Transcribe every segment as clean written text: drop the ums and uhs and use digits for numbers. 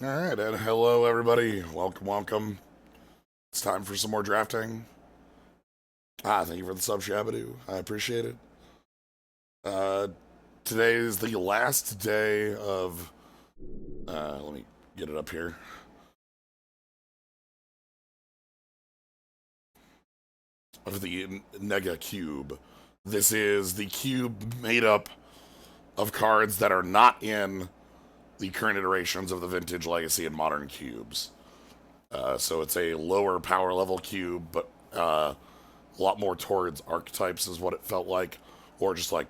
All right, and hello everybody. Welcome, welcome. It's time for some more drafting. Thank you for the sub, Shabadoo. I appreciate it. Uh, Today is the last day of. Let me get it up here. Of the Nega-Cube. This is the cube made up of cards that are not in the current iterations of the Vintage, Legacy, and Modern cubes. So it's a lower power level cube, but a lot more towards archetypes is what it felt like, or just like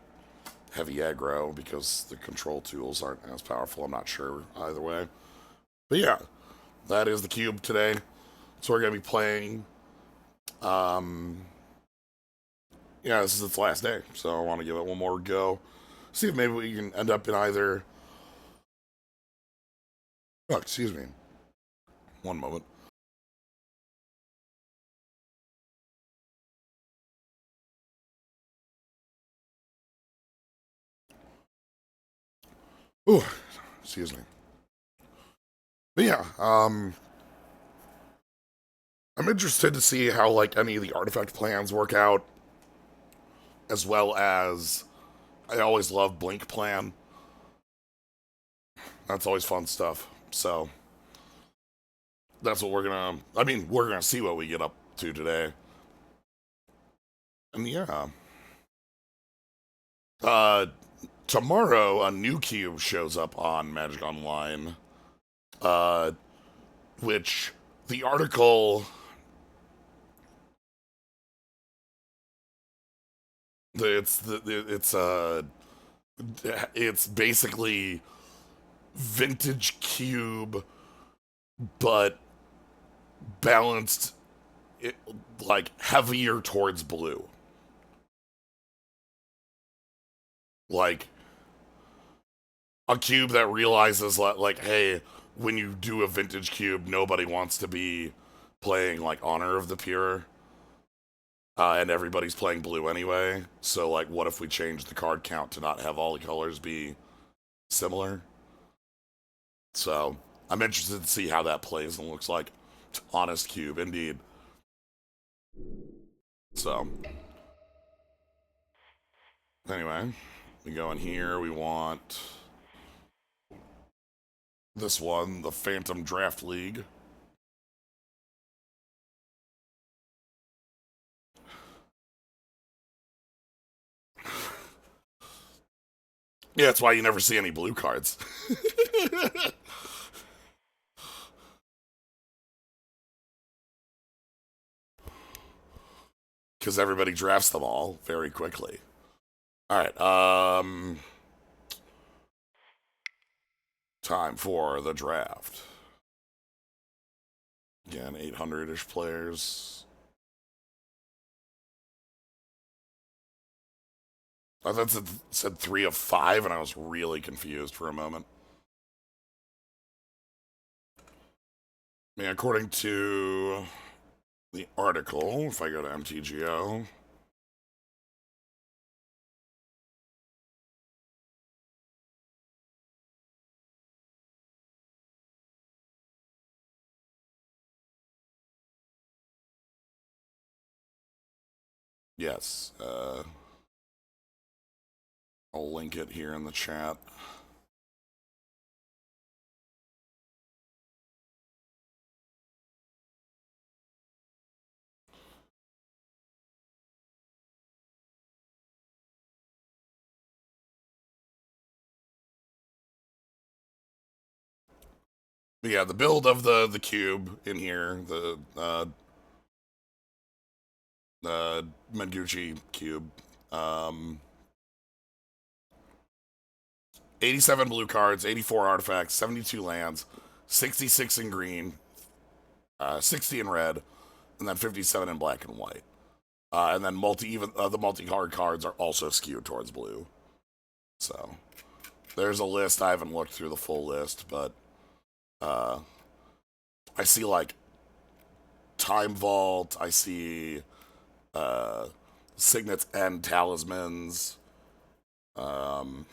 heavy aggro because the control tools aren't as powerful. I'm not sure either way. But yeah, that is the cube today. So we're gonna be playing. Um, yeah, this is its last day, so I want to give it one more go. See if maybe we can end up in either. Oh, excuse me. One moment. Ooh, excuse me. But yeah, I'm interested to see how like any of the artifact plans work out, as well as I always love Blink Plan. That's always fun stuff. So that's what we're gonna. I mean, we're gonna see what we get up to today. And yeah, uh, tomorrow a new cube shows up on Magic Online, uh, which the article. It's basically vintage cube, but balanced it, like heavier towards blue. Like a cube that realizes like, hey, when you do a vintage cube, nobody wants to be playing like Honor of the Pure, and everybody's playing blue anyway. So like, what if we change the card count to not have all the colors be similar? So I'm interested to see how that plays and looks like. Honest cube, indeed. So anyway, we go in here. We want this one, the Phantom Draft League. Yeah, that's why you never see any blue cards. Because everybody drafts them all very quickly. All right, time for the draft. Again, 800-ish players. I thought it said 3 of 5, and I was really confused for a moment. I mean, according to the article, if I go to MTGO, yes, I'll link it here in the chat. But yeah, the build of the cube in here, the Menguchi cube. Um, 87 blue cards, 84 artifacts, 72 lands, 66 in green, 60 in red, and then 57 in black and white. And then the multi-card cards are also skewed towards blue. So there's a list. I haven't looked through the full list, but uh, I see like Time Vault. I see uh, Signets and Talismans. Um,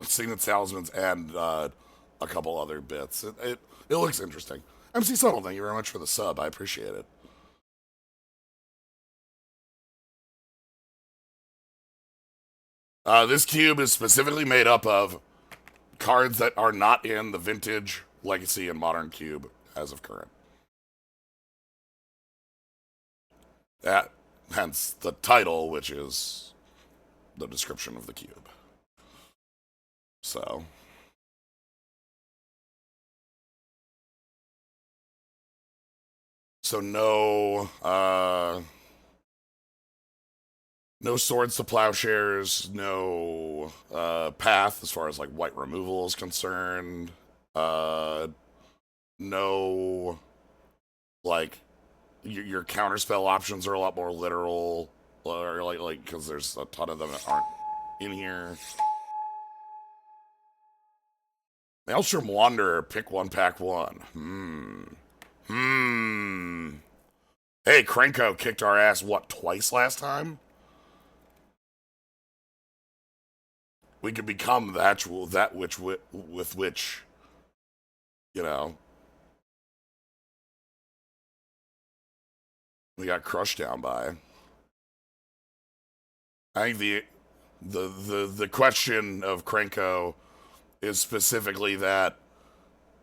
Signet Talismans and a couple other bits. It looks interesting. MC Subtle, thank you very much for the sub. I appreciate it. This cube is specifically made up of cards that are not in the vintage, legacy, and modern cube as of current. That, hence the title, which is the description of the cube. So, no, no swords to plowshares, no path as far as like white removal is concerned. No, like your counterspell options are a lot more literal, or like because there's a ton of them that aren't in here. Maelstrom Wanderer, pick one, pack one. Hey, Krenko kicked our ass, what, twice last time? We could become that which with which, you know, we got crushed down by. I think the question of Krenko is specifically that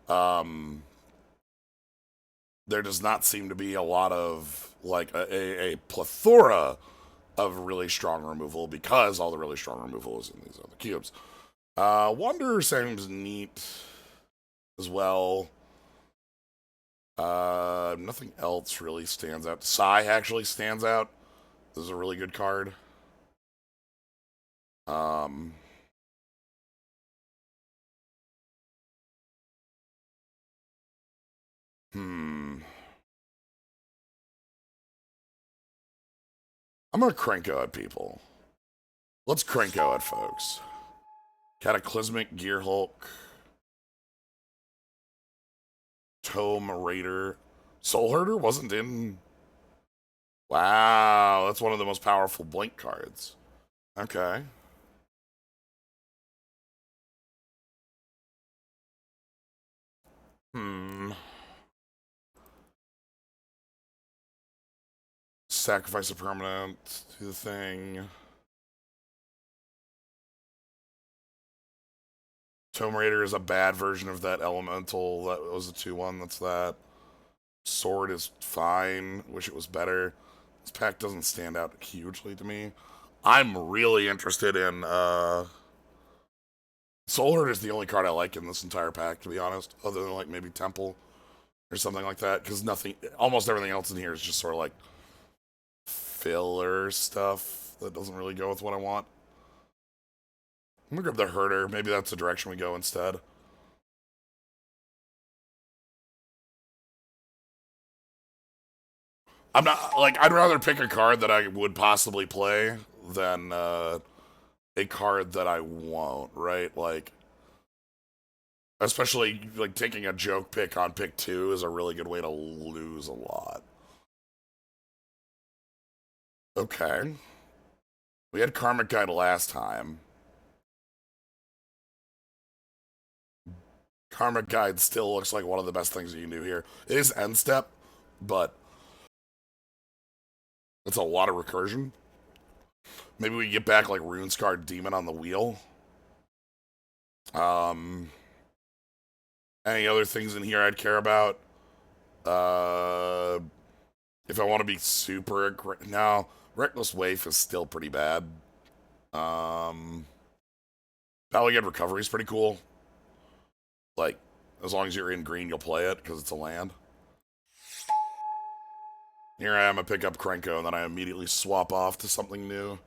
there does not seem to be a lot of like a plethora of really strong removal because all the really strong removal is in these other cubes. Wanderer seems neat as well. Nothing else really stands out. Psy actually stands out. This is a really good card. I'm gonna Krenko at people. Let's Krenko it, folks. Cataclysmic Gearhulk. Tome Raider. Soul Herder wasn't in... Wow, that's one of the most powerful blink cards. Okay. Sacrifice a permanent. Do the thing. Tome Raider is a bad version of that elemental. That was a 2-1. That's that. Sword is fine. Wish it was better. This pack doesn't stand out hugely to me. I'm really interested in Soul Herd is the only card I like in this entire pack, to be honest, other than like maybe Temple or something like that, because almost everything else in here is just sort of like filler stuff that doesn't really go with what I want. I'm gonna grab the Herder. Maybe that's the direction we go instead. I'm not, like, I'd rather pick a card that I would possibly play than a card that I won't, right? Like, especially, like, taking a joke pick on pick 2 is a really good way to lose a lot. Okay. We had Karmic Guide last time. Karmic Guide still looks like one of the best things you can do here. It is end step, but it's a lot of recursion. Maybe we get back like Runescarred Demon on the wheel. Any other things in here I'd care about? If I want to be super no, Reckless Waif is still pretty bad. Valagad Recovery is pretty cool. Like, as long as you're in green, you'll play it because it's a land. Here I am, I pick up Krenko, and then I immediately swap off to something new.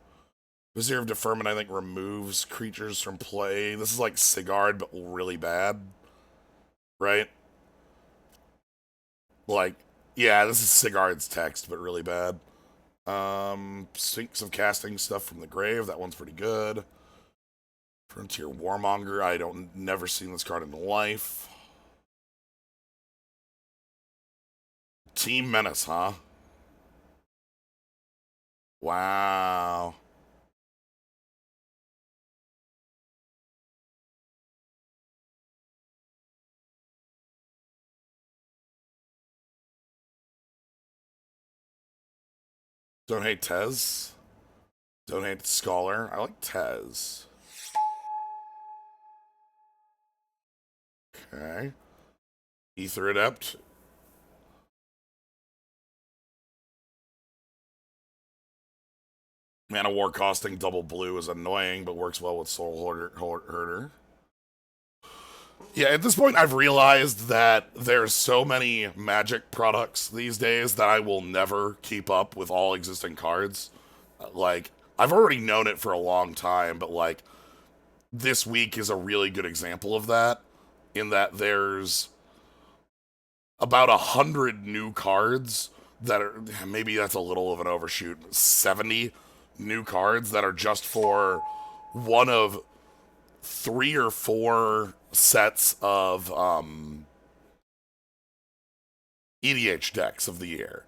Vizier of Deferment, I think, removes creatures from play. This is like Sigard, but really bad. Right? Like, yeah, this is Sigard's text, but really bad. Sphinx of Casting stuff from the grave. That one's pretty good. Frontier Warmonger. I don't never seen this card in life. Team Menace, huh? Wow. Don't hate Tez. Don't hate Scholar. I like Tez. Okay. Ether Adept. Mana War costing double blue is annoying, but works well with Soul Herder. Yeah, at this point, I've realized that there's so many Magic products these days that I will never keep up with all existing cards. Like, I've already known it for a long time, but like, this week is a really good example of that, in that there's about 100 new cards that are, maybe that's a little of an overshoot, 70 new cards that are just for one of 3 or 4 sets of EDH decks of the year.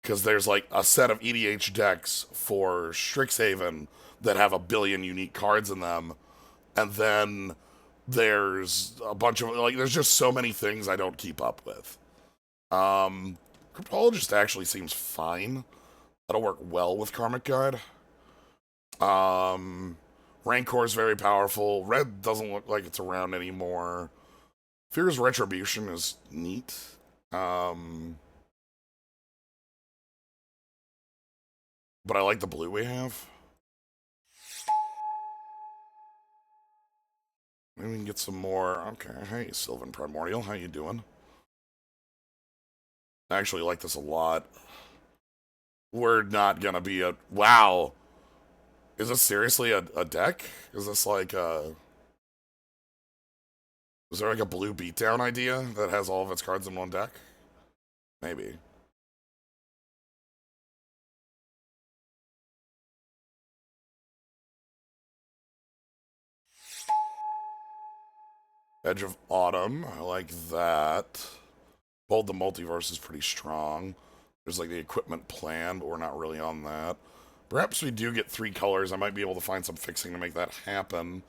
Because there's like a set of EDH decks for Strixhaven that have 1 billion unique cards in them. And then there's a bunch of, like, there's just so many things I don't keep up with. Cryptologist actually seems fine. That'll work well with Karmic Guide. Rancor is very powerful. Red doesn't look like it's around anymore. Fear's Retribution is neat. But I like the blue we have. Maybe we can get some more. Okay, hey, Sylvan Primordial, how you doing? I actually like this a lot. We're not gonna be a... Wow! Is this seriously a deck? Is this like a... Is there like a blue beatdown idea that has all of its cards in one deck? Maybe. Edge of Autumn, I like that. Bold the Multiverse is pretty strong. There's like the equipment plan, but we're not really on that. Perhaps we do get 3 colors. I might be able to find some fixing to make that happen.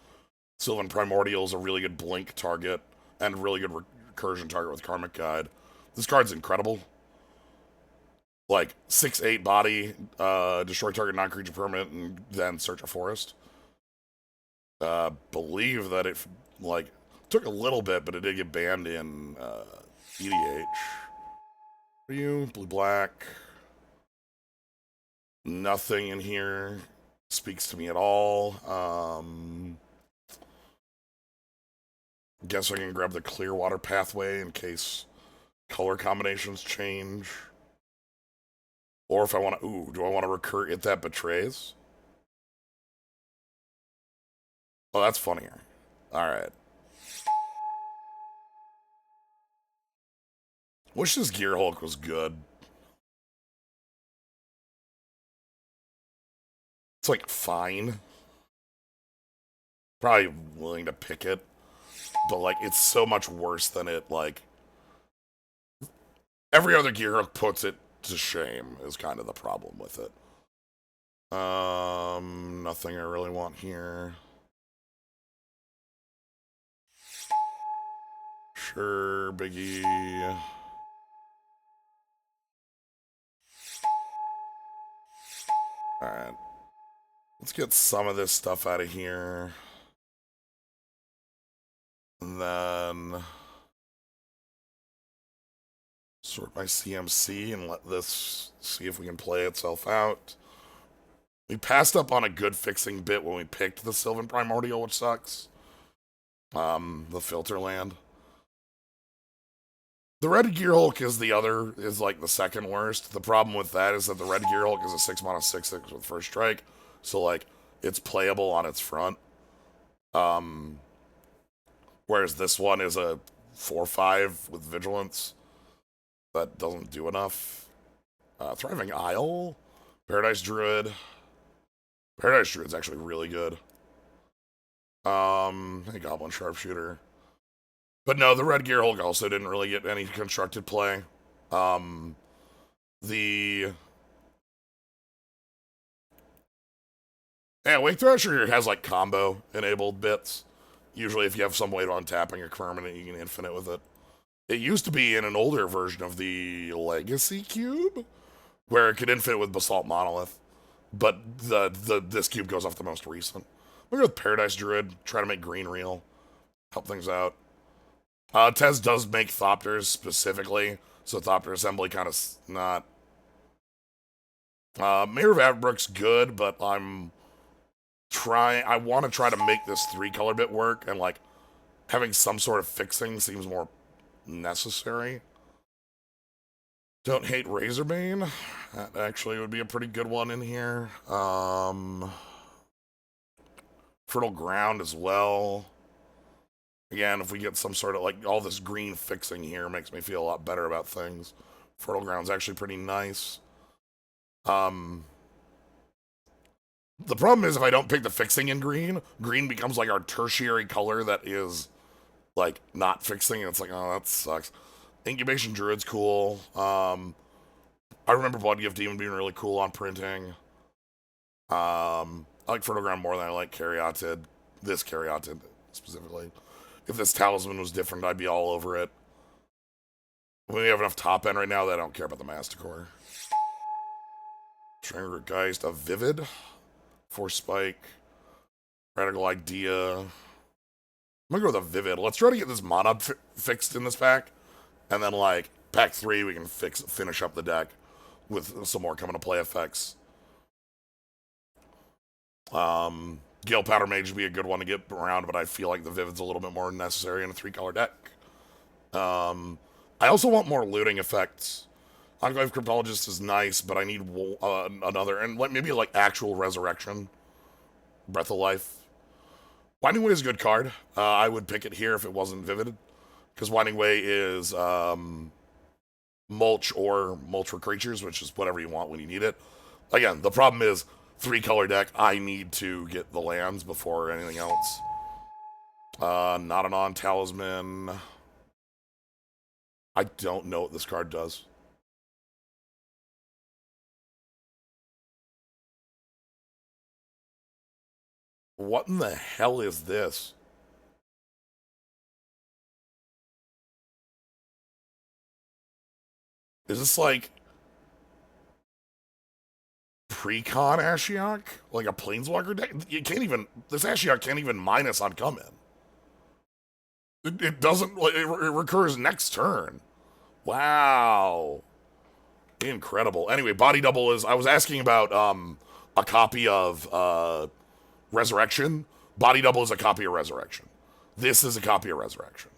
Sylvan Primordial is a really good blink target and really good recursion target with Karmic Guide. This card's incredible. Like 6/8 body, destroy target non-creature permanent, and then search a forest. Believe that it like took a little bit, but it did get banned in EDH. For you, blue black. Nothing in here speaks to me at all. Guess I can grab the Clearwater pathway in case color combinations change. Or if I want to, ooh, do I want to recur it that betrays? Oh, that's funnier. Alright. Wish this Gear Hulk was good. It's like fine. Probably willing to pick it. But like, it's so much worse than it, like... Every other Gear Hulk puts it to shame, is kind of the problem with it. Nothing I really want here. Sure, Biggie. Alright. Let's get some of this stuff out of here. And then... sort my CMC and let this see if we can play itself out. We passed up on a good fixing bit when we picked the Sylvan Primordial, which sucks. The filter land. The Red Gear Hulk is like the second worst. The problem with that is that the Red Gear Hulk is a 6 mana 6/6 with first strike. So like, it's playable on its front. Whereas this one is a 4/5 with vigilance. That doesn't do enough. Thriving Isle. Paradise Druid. Paradise Druid's actually really good. Hey, Goblin Sharpshooter. But no, the Red Gear Hulk also didn't really get any constructed play. Yeah, Wake Thrasher has like combo enabled bits. Usually if you have some way to untapping a permanent, you can infinite with it. It used to be in an older version of the Legacy Cube, where it could infit with Basalt Monolith. But this cube goes off the most recent. I'm gonna go with Paradise Druid, try to make green real, help things out. Tez does make Thopters specifically, so Thopter Assembly kind of not. Mayor of Avabrook's good, but I want to try to make this 3-color bit work, and like having some sort of fixing seems more necessary. Don't hate Razorbane. That actually would be a pretty good one in here. Fertile Ground as well. Again, if we get some sort of, like, all this green fixing here makes me feel a lot better about things. Fertile Ground's actually pretty nice. The problem is if I don't pick the fixing in green, green becomes like our tertiary color that is, like, not fixing, and it's like, oh, that sucks. Incubation Druid's cool. I remember Blood Gift Demon being really cool on printing. I like Fertile Ground more than I like Caryatid. This Caryatid, specifically. If this Talisman was different, I'd be all over it. We have enough top end right now that I don't care about the Masticore. Triangular Geist, a Vivid. Force Spike. Radical Idea. I'm gonna go with a Vivid. Let's try to get this mana fixed in this pack. And then, like, pack 3, we can finish up the deck with some more coming to play effects. Gale Powder Mage would be a good one to get around, but I feel like the Vivid's a little bit more necessary in a 3-color deck. I also want more looting effects. Enclave Cryptologist is nice, but I need another, and maybe like actual Resurrection. Breath of Life. Winding Way is a good card. I would pick it here if it wasn't Vivid, because Winding Way is mulch or mulch for creatures, which is whatever you want when you need it. Again, the problem is 3-color deck, I need to get the lands before anything else. Not an on Talisman. I don't know what this card does. What in the hell is this? Is this like pre-con Ashiok? Like a Planeswalker deck? You can't even, this Ashiok can't even minus on come in. It doesn't, it recurs next turn. Wow. Incredible. Anyway, Body Double is, I was asking about a copy of Resurrection. Body Double is a copy of Resurrection. This is a copy of Resurrection.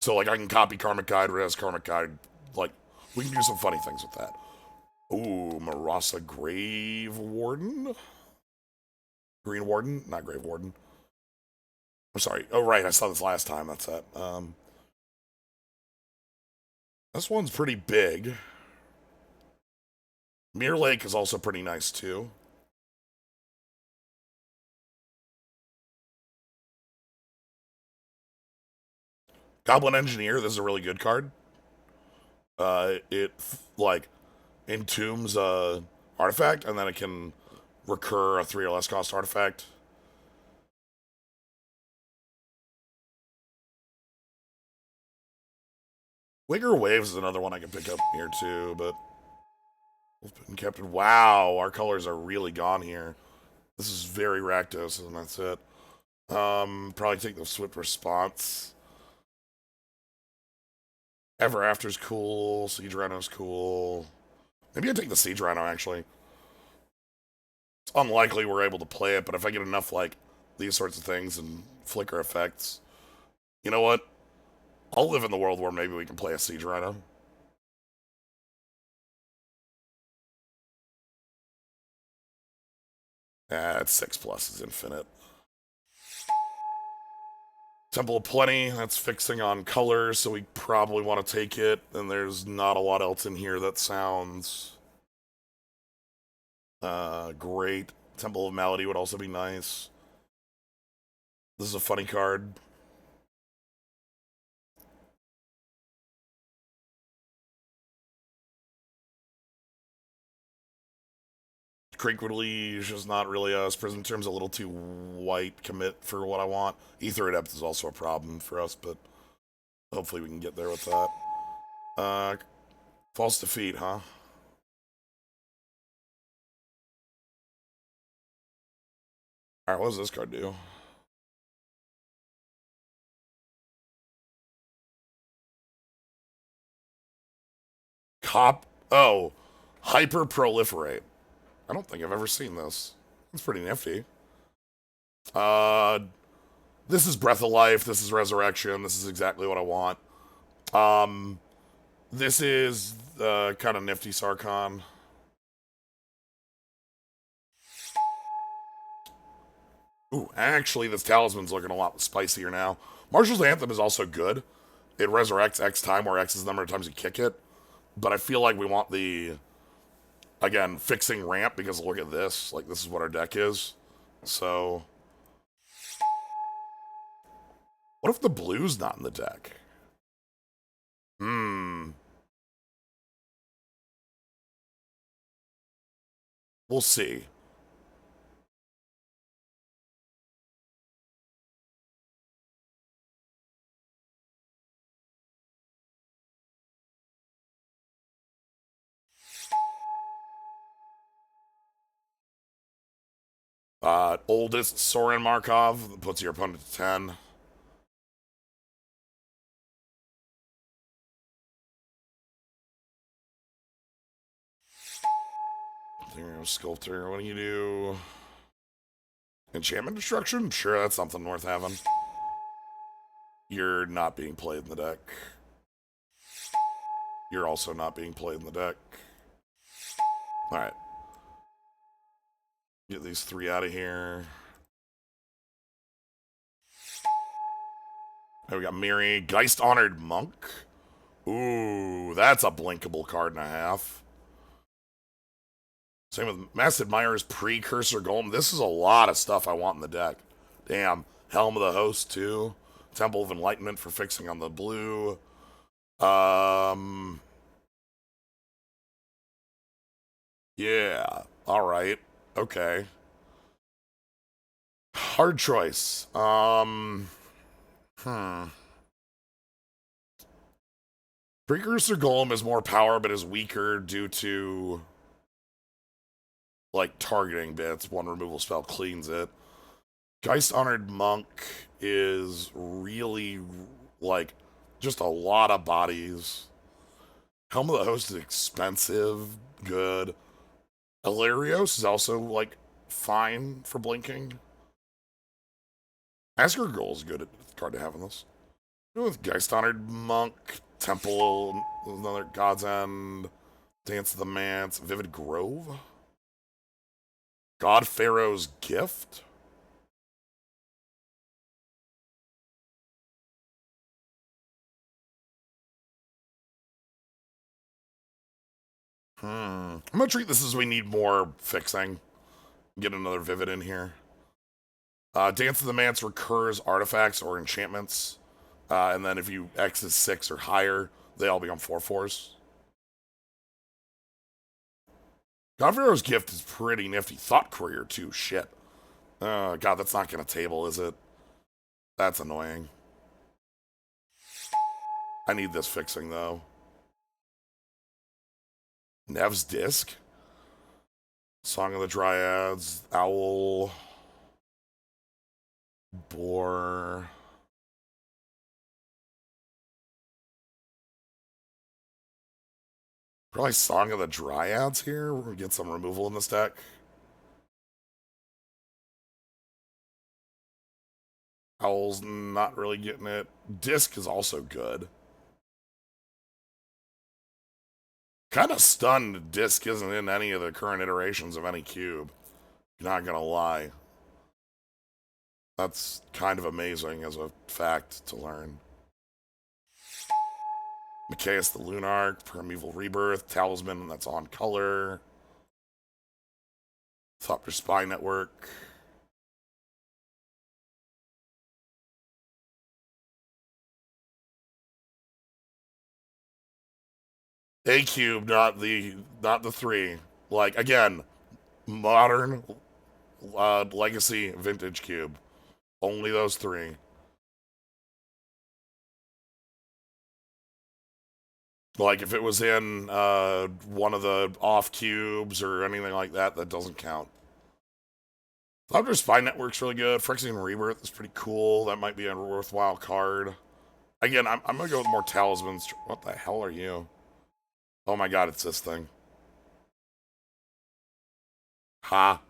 So, like, I can copy Karmic Guide, Res Karmic Guide. Like, we can do some funny things with that. Ooh, Marasa Grave Warden? Green Warden? Not Grave Warden. I'm sorry. Oh, right, I saw this last time. That's that. This one's pretty big. Mirror Lake is also pretty nice, too. Goblin Engineer, this is a really good card. It, like, entombs a artifact, and then it can recur a 3 or less cost artifact. Wigger Waves is another one I can pick up here, too, but... Captain, wow, our colors are really gone here. This is very Rakdos, and that's it. Probably take the Swift Response. Ever After's cool. Siege Rhino's cool. Maybe I'd take the Siege Rhino, actually. It's unlikely we're able to play it, but if I get enough, like, these sorts of things and flicker effects, you know what? I'll live in the world where maybe we can play a Siege Rhino. It's 6+, is infinite. Temple of Plenty, that's fixing on colors, so we probably want to take it. And there's not a lot else in here that sounds great. Temple of Malady would also be nice. This is a funny card. Creekwood Liege is not really us. Prism Term's a little too white commit for what I want. Ether Adept is also a problem for us, but hopefully we can get there with that. False defeat, huh? Alright, what does this card do? Cop. Oh. Hyper proliferate. I don't think I've ever seen this. It's pretty nifty. Uh. This is Breath of Life. This is Resurrection. This is exactly what I want. This is kind of nifty Sarkon. Ooh, actually, this talisman's looking a lot spicier now. Marshall's Anthem is also good. It resurrects X time, where X is the number of times you kick it. But I feel like we want the, again, fixing ramp, because look at this. Like, this is what our deck is. So, what if the blue's not in the deck? We'll see. Oldest Soren Markov puts your opponent to 10. Sculptor, what do you do? Enchantment Destruction? Sure, that's something worth having. You're not being played in the deck. You're also not being played in the deck. Alright. Get these three out of here. Now we got Miri. Geist Honored Monk. Ooh, that's a blinkable card and a half. Same with Mass Admirer's Precursor Golem. This is a lot of stuff I want in the deck. Damn. Helm of the Host, too. Temple of Enlightenment for fixing on the blue. Yeah. Alright. Okay. Hard choice. Precursor Golem is more power, but is weaker due to, like, targeting bits. One removal spell cleans it. Geist Honored Monk is really, like, just a lot of bodies. Helm of the Host is expensive. Good. Illyrios is also, like, fine for blinking. Asker Goal is good card to have in this. With Geist Honored Monk, Temple, another God's End, Dance of the Manse, Vivid Grove, God Pharaoh's Gift. I'm gonna treat this as we need more fixing. Get another Vivid in here. Dance of the Manse recurs artifacts or enchantments. And then if you X is 6 or higher, they all become 4/4s. God Pharaoh's Gift is pretty nifty. Thought Courier, too. Shit. God, that's not going to table, is it? That's annoying. I need this fixing, though. Nev's Disc. Song of the Dryads. Owl. Boar. Probably Song of the Dryads here. We're going to get some removal in this deck. Owl's not really getting it. Disc is also good. Kind of stunned Disc isn't in any of the current iterations of any cube. Not gonna lie. That's kind of amazing as a fact to learn. Micaeus the Lunarch, Primeval Rebirth, Talisman that's on color. Thopter Spy Network. A cube, not the three. Like again, modern, legacy, vintage cube. Only those three. Like if it was in one of the off cubes or anything like that, that doesn't count. Thunder's Spy Network's really good. Phyrexian Rebirth is pretty cool. That might be a worthwhile card. Again, I'm gonna go with more talismans. What the hell are you? Oh my god, it's this thing. Ha.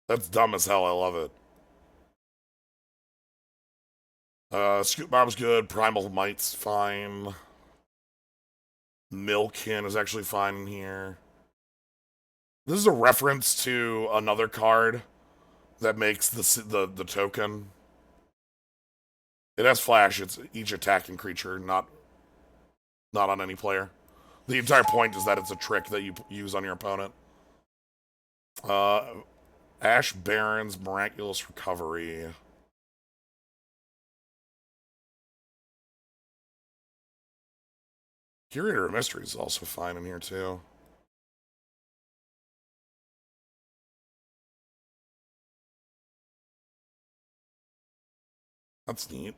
That's dumb as hell. I love it. Scoop Bob's good. Primal Might's fine. Milkin is actually fine in here. This is a reference to another card that makes the token. It has flash. It's each attacking creature, not on any player. The entire point is that it's a trick that you use on your opponent. Uh, Ash Baron's Miraculous Recovery. Curator of Mysteries is also fine in here too. That's neat.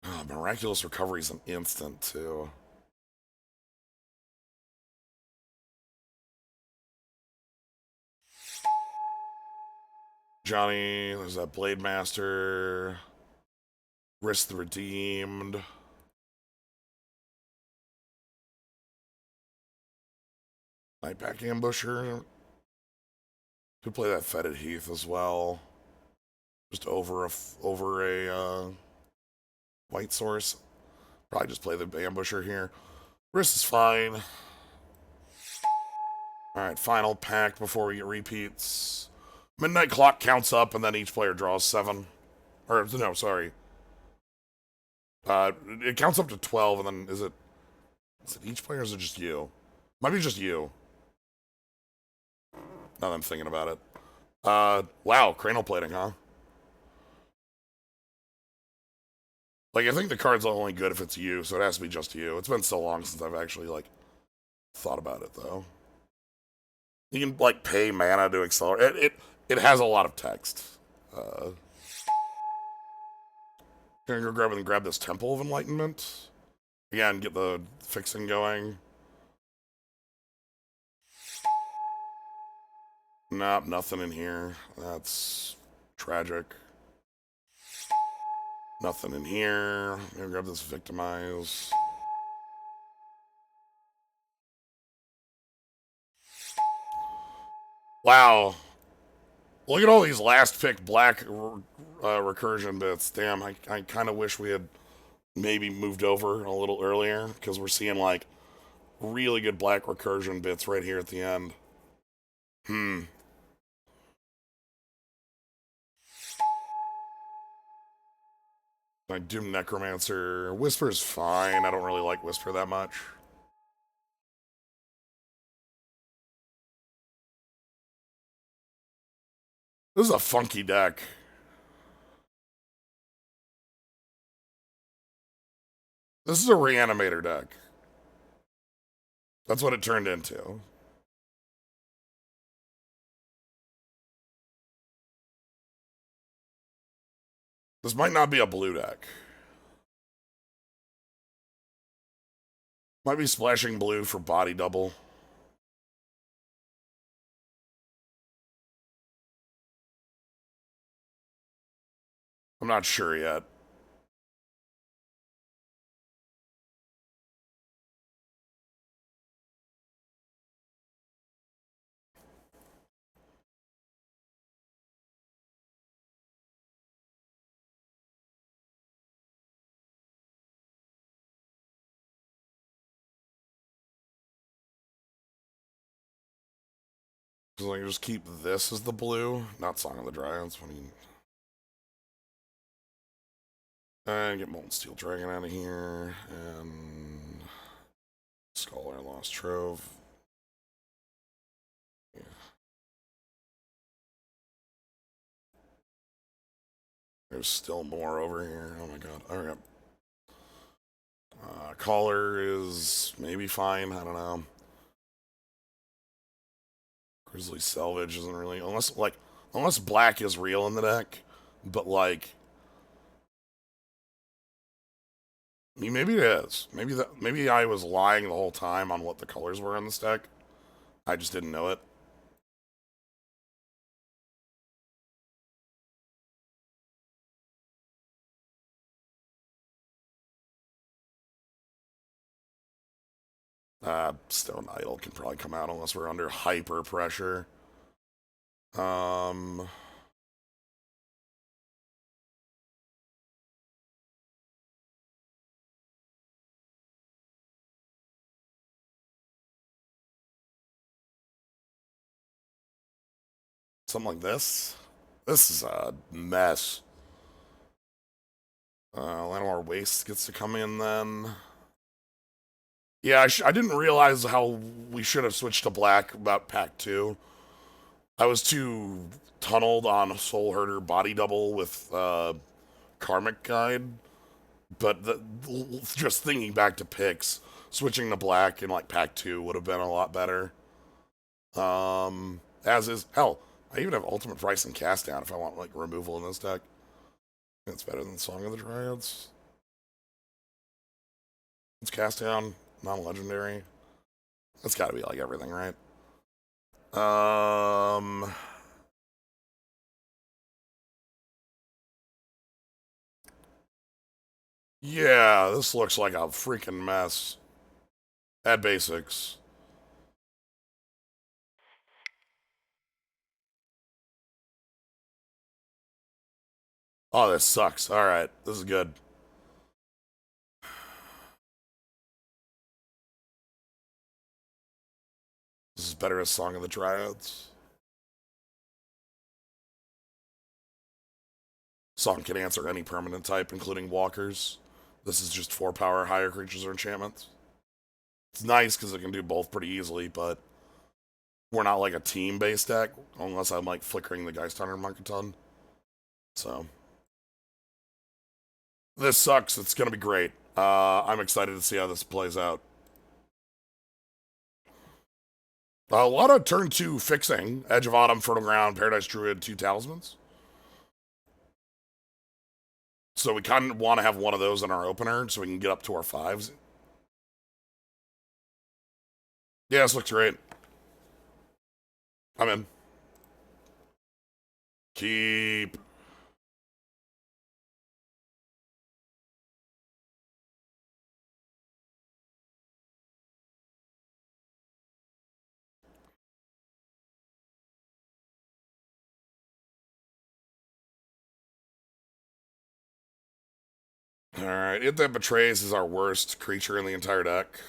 Oh, Miraculous Recovery is an instant too. Johnny, there's that Blade Master. Risk the Redeemed. Nightback Ambusher. Could play that Fetid Heath as well. Just over a white source. Probably just play the Ambusher here. Risk is fine. Alright, final pack before we get repeats. Midnight Clock counts up and then each player draws 7. Or, no, sorry. It counts up to 12 and then is it each player or is it just you? Might be just you. Now that I'm thinking about it. Wow, cranial plating, huh? Like, I think the card's only good if it's you, so it has to be just you. It's been so long since I've actually, like, thought about it, though. You can, like, pay mana to accelerate. It has a lot of text. Gonna go grab this Temple of Enlightenment. Again, get the fixing going. Nope, nothing in here. That's tragic. Nothing in here. Gonna grab this Victimize. Wow. Look at all these last pick black recursion bits. Damn, I kind of wish we had maybe moved over a little earlier because we're seeing like really good black recursion bits right here at the end. Like Doom Necromancer. Whisper's fine. I don't really like Whisper that much. This is a funky deck. This is a reanimator deck. That's what it turned into. This might not be a blue deck. Might be splashing blue for body double. I'm not sure yet. So like just keep this as the blue, not Song of the Dryads. I mean, and get Molten Steel Dragon out of here, and Scholar Lost Trove. There's still more over here. Oh my god. Alright. Collar is maybe fine. I don't know. Grizzly Salvage isn't really... Unless black is real in the deck. But, like... I mean, maybe it is. Maybe I was lying the whole time on what the colors were in this deck. I just didn't know it. Stone Idol can probably come out unless we're under hyper pressure. Something like this. This is a mess. Llanowar Waste gets to come in then. Yeah, I didn't realize how we should have switched to black about pack 2. I was too tunneled on Soul Herder Body Double with Karmic Guide. But just thinking back to picks, switching to black in like pack 2 would have been a lot better. As is, hell, I even have Ultimate Price and Cast Down if I want like removal in this deck. It's better than Song of the Dryads. It's Cast Down, non-legendary. That's got to be like everything, right? Yeah, this looks like a freaking mess. At basics. Oh, this sucks. Alright, this is good. This is better as Song of the Dryads. Song can answer any permanent type, including walkers. This is just 4 power higher creatures or enchantments. It's nice because it can do both pretty easily, but we're not like a team-based deck, unless I'm like flickering the Geist Hunter Monkaton. So. This sucks. It's going to be great. I'm excited to see how this plays out. A lot of turn 2 fixing. Edge of Autumn, Fertile Ground, Paradise Druid, 2 Talismans. So we kind of want to have one of those in our opener so we can get up to our 5s. Yeah, this looks great. I'm in. Keep. Alright, It That Betrays is our worst creature in the entire deck.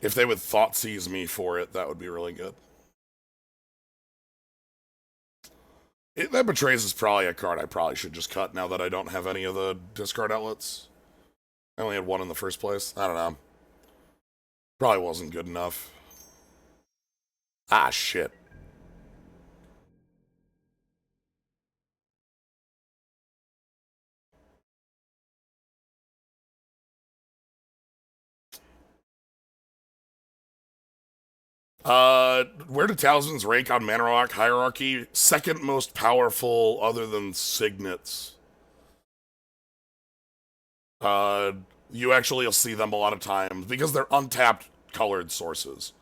If they would Thoughtseize me for it, that would be really good. It That Betrays is probably a card I probably should just cut now that I don't have any of the discard outlets. I only had one in the first place. I don't know. Probably wasn't good enough. Ah, shit. Where do Talismans rank on Mana Rock hierarchy? Second most powerful other than Signets. Uh, you actually will see them a lot of times because they're untapped colored sources.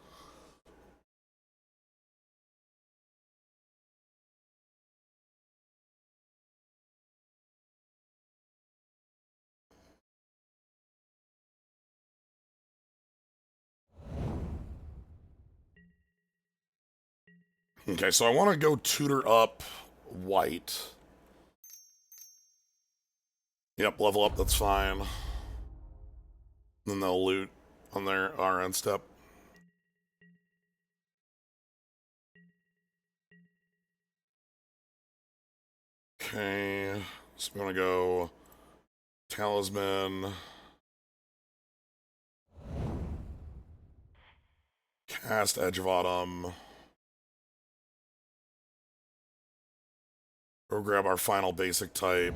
Okay, so I want to go tutor up white. Yep, level up, that's fine. Then they'll loot on their RN step. Okay, so I'm gonna go Talisman. Cast Edge of Autumn. We'll grab our final basic type.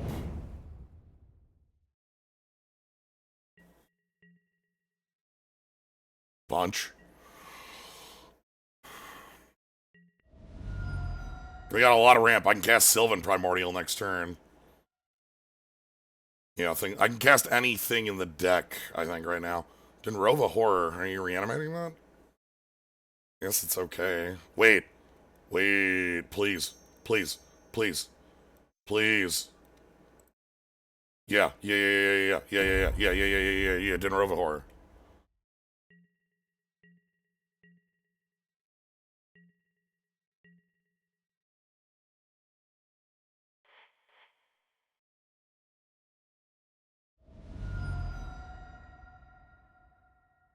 Bunch. We got a lot of ramp. I can cast Sylvan Primordial next turn. Yeah, I can cast anything in the deck, I think, right now. Denrova Horror. Are you reanimating that? Yes, it's okay. Wait. Wait. Please. Please. Please. Please. Yeah. Yeah, yeah, yeah, yeah, yeah, yeah, yeah, yeah, yeah, yeah, yeah, yeah, yeah. Denrova Horror.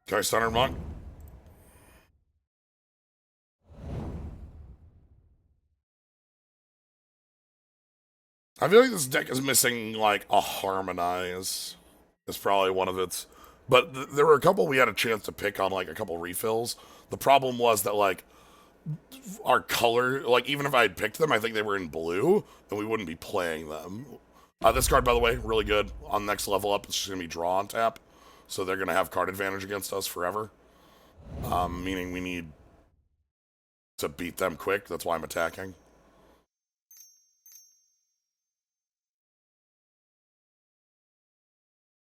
Can I Stunner Monk? I feel like this deck is missing, like, a Harmonize. It's probably one of its... But there were a couple we had a chance to pick on, like, a couple refills. The problem was that, like, our color... Like, even if I had picked them, I think they were in blue, and we wouldn't be playing them. This card, by the way, really good. On next level up, it's just going to be draw on tap. So they're going to have card advantage against us forever. Meaning we need to beat them quick. That's why I'm attacking.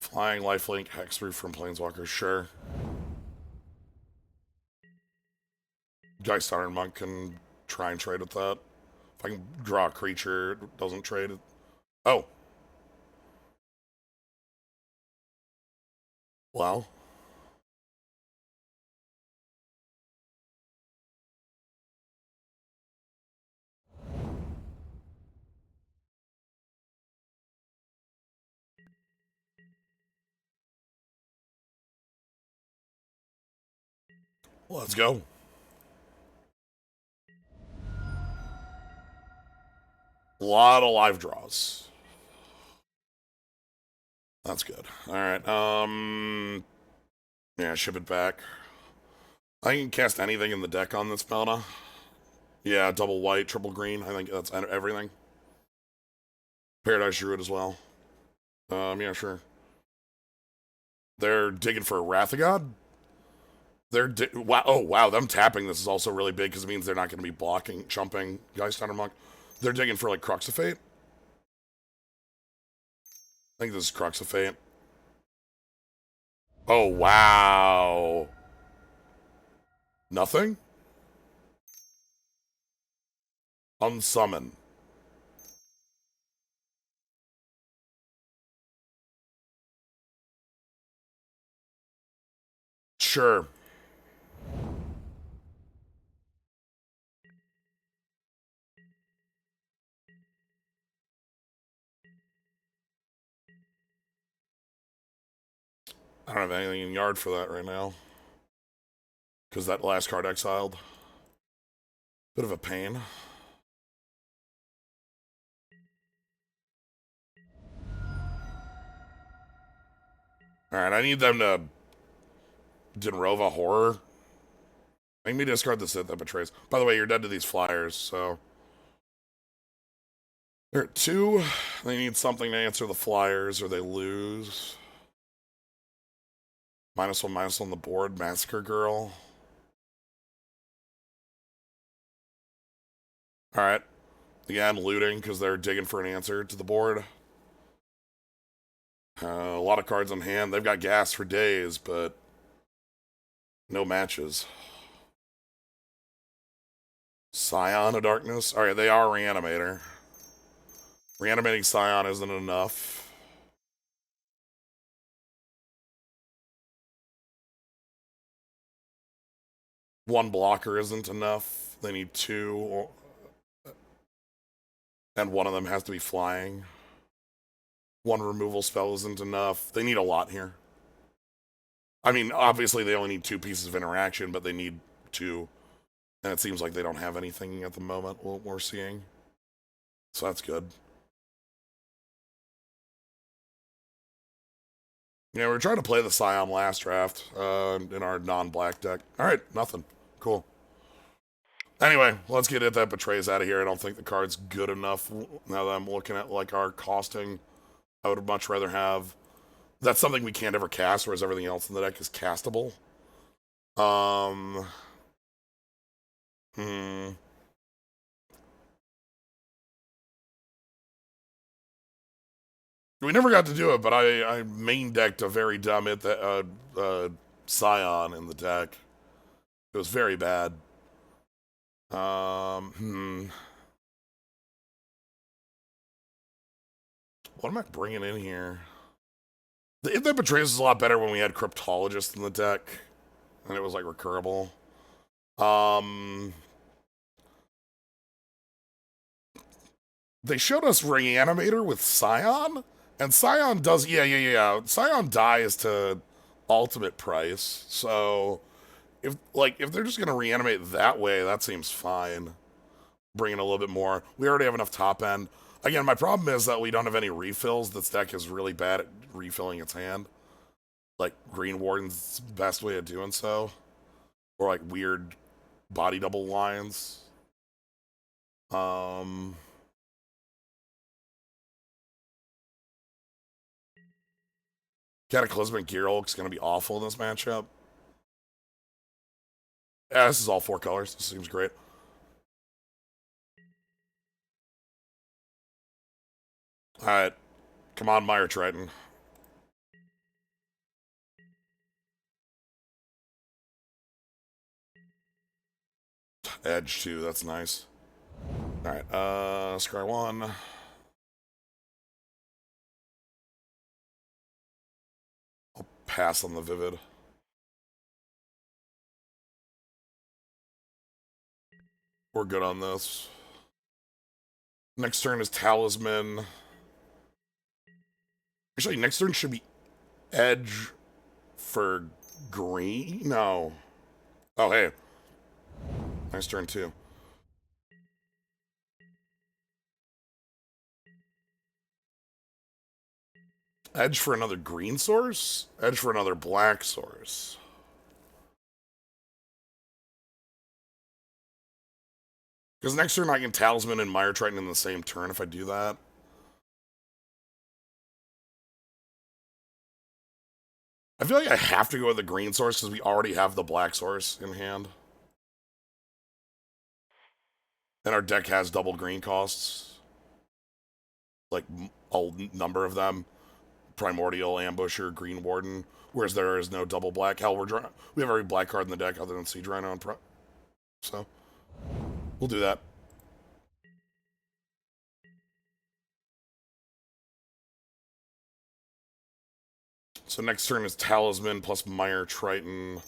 Flying, lifelink, hexproof from Planeswalker, sure. Geist Iron Monk can try and trade with that. If I can draw a creature, it doesn't trade it. Oh. Well. Let's go. A lot of live draws. That's good. Alright, yeah, ship it back. I can cast anything in the deck on this mana. Yeah, double white, triple green. I think that's everything. Paradise Druid as well. Yeah, sure. They're digging for a Wrath of God? Wow, oh, wow, them tapping this is also really big because it means they're not going to be blocking, chumping Geist Hunter Monk. They're digging for, like, Crux of Fate. I think this is Crux of Fate. Oh, wow. Nothing? Unsummon. Sure. I don't have anything in yard for that right now. Because that last card exiled. Bit of a pain. Alright, I need them to Denrova Horror. Make me discard the Sith that betrays. By the way, you're dead to these flyers, so... They're at 2. They need something to answer the flyers, or they lose. -1/-1 on the board. Massacre Girl. Alright. Again, looting, because they're digging for an answer to the board. A lot of cards on hand. They've got gas for days, but no matches. Scion of Darkness. Alright, they are Reanimator. Reanimating Scion isn't enough. One blocker isn't enough. They need 2. And one of them has to be flying. One removal spell isn't enough. They need a lot here. I mean, obviously they only need 2 pieces of interaction, but they need 2. And it seems like they don't have anything at the moment, what we're seeing. So that's good. Yeah, we were trying to play the Scion last draft in our non-black deck. Alright, nothing. Cool. Anyway, let's get it that betrays out of here. I don't think the card's good enough now that I'm looking at like our costing. I would much rather have. That's something we can't ever cast, whereas everything else in the deck is castable. Um. Hmm. We never got to do it, but I main decked a very dumb Scion in the deck. It was very bad. What am I bringing in here? The If That Betrays is a lot better when we had Cryptologist in the deck, and it was like recurable. Um, they showed us Reanimator with Scion, and Scion does yeah. Scion dies to ultimate price, so if they're just gonna reanimate that way, that seems fine. Bring in a little bit more. We already have enough top end. Again, my problem is that we don't have any refills. This deck is really bad at refilling its hand. Like Green Warden's best way of doing so, or like weird body double lines. Um, Cataclysmic Gearhulk's gonna be awful in this matchup. Yeah, this is all 4 colors. This seems great. All right, come on, Mire Triton. Edge too. That's nice. All right, scry 1. I'll pass on the Vivid. We're good on this. Next turn is Talisman. Actually, next turn should be Edge for green? No. Oh, hey. Nice turn, too. Edge for another green source? Edge for another black source. Because next turn I can Talisman and Mire Triton in the same turn if I do that. I feel like I have to go with the green source because we already have the black source in hand. And our deck has double green costs. Like, a number of them. Primordial, Ambusher, Green Warden. Whereas there is no double black. Hell, we have every black card in the deck other than Siege Rhino and so, we'll do that. So next turn is Talisman plus Mire Triton.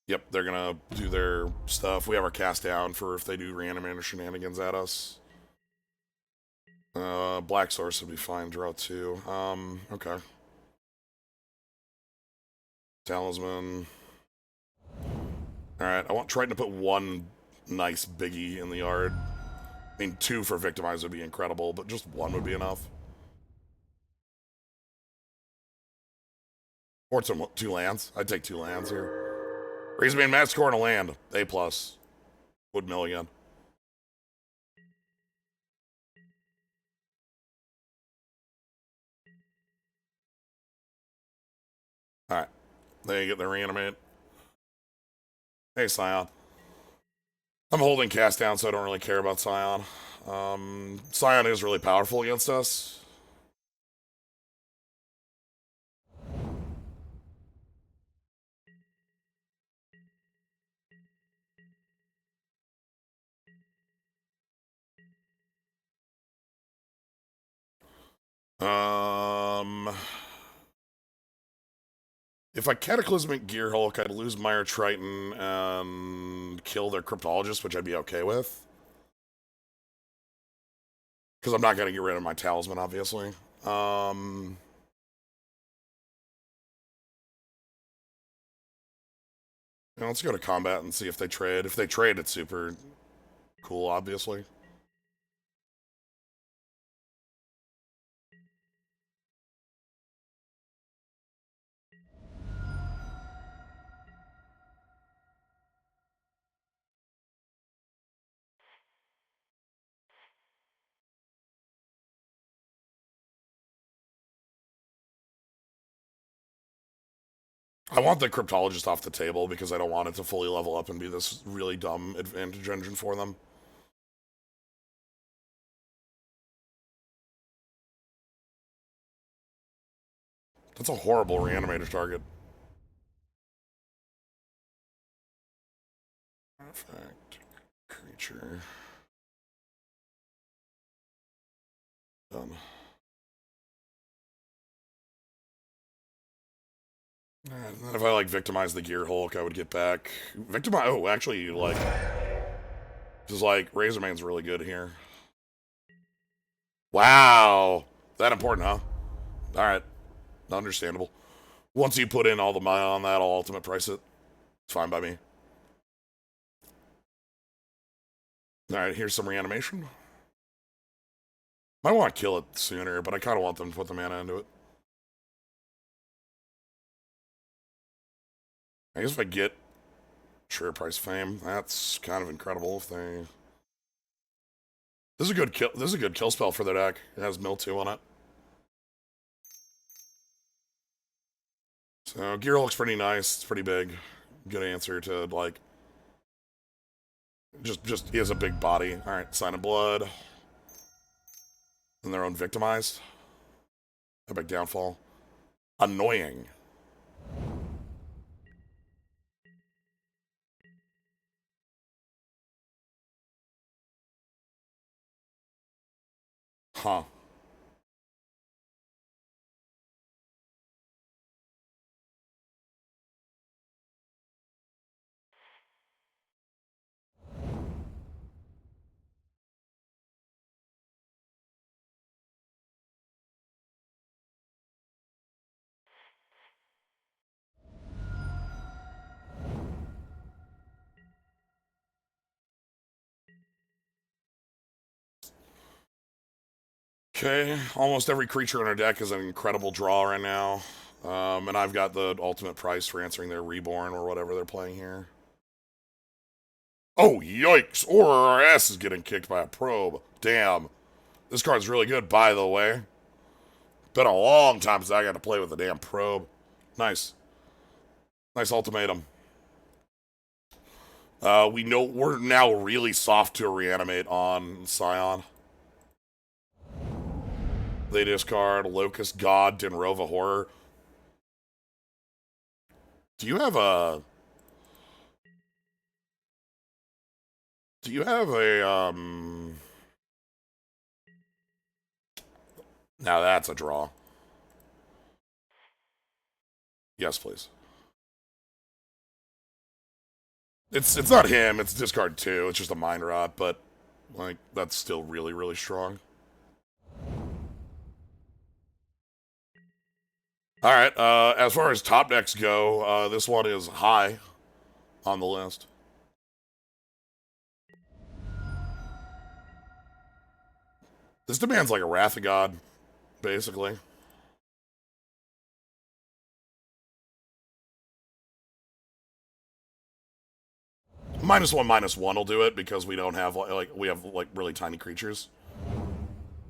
Yep, they're gonna do their stuff. We have our cast down for if they do reanimator shenanigans at us. Black source would be fine. Draw 2. Okay. Talisman. Alright, I want Triton to put 1 nice biggie in the yard. I mean, 2 for Victimize would be incredible, but just 1 would be enough. Or 2 lands. I'd take 2 lands here. Razorman Massacre and a land. A+. Wood Milligan. Alright. They get their reanimate. Hey, Scion. I'm holding cast down, so I don't really care about Scion. Scion is really powerful against us. If I Cataclysmic Gearhulk, I'd lose Mire Triton and kill their Cryptologist, which I'd be okay with. Because I'm not going to get rid of my Talisman, obviously. Let's go to combat and see if they trade. If they trade, it's super cool, obviously. I want the cryptologist off the table because I don't want it to fully level up and be this really dumb advantage engine for them. That's a horrible reanimator target. Artifact. Creature. Done. Then if I like victimize the Gear Hulk, I would get back. Victimize. Oh, actually, like. Just like Razorman's really good here. Wow. That important, huh? Alright. Understandable. Once you put in all the money on that, I'll ultimate price it. It's fine by me. Alright, here's some reanimation. Might want to kill it sooner, but I kind of want them to put the mana into it. I guess if I get Sure Price Fame, that's kind of incredible if they... This is a good kill. This is a good kill spell for their deck. It has Mill 2 on it. So Gear looks pretty nice. It's pretty big. Good answer to like. Just he has a big body. All right, Sign of Blood. And their own victimized. Epic Downfall. Annoying. Huh. Okay, almost every creature in our deck is an incredible draw right now. And I've got the ultimate price for answering their Reborn or whatever they're playing here. Oh, yikes! Or our ass is getting kicked by a probe. Damn. This card's really good, by the way. Been a long time since I got to play with a damn probe. Nice. Nice ultimatum. We know we're now really soft to reanimate on Scion. They discard Locust God, Dinrova Horror. Do you have a... Do you have a, Now that's a draw. Yes, please. It's not him, it's discard 2. It's just a Mind Rot, but, like, that's still really, really strong. Alright, as far as top decks go, this one is high on the list. This demands like a Wrath of God, basically. -1/-1 will do it because we don't have like we have like really tiny creatures.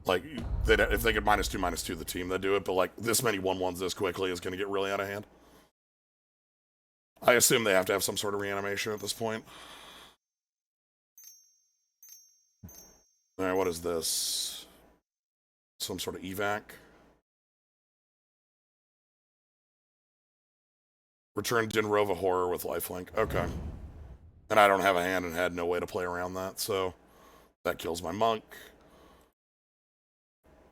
Like if they get -2/-2, the team that do it. But like this many 1/1s this quickly is going to get really out of hand. I assume they have to have some sort of reanimation at this point. All right, what is this? Some sort of evac. Return Dinrova Horror with lifelink. Okay. And I don't have a hand and had no way to play around that, so that kills my monk.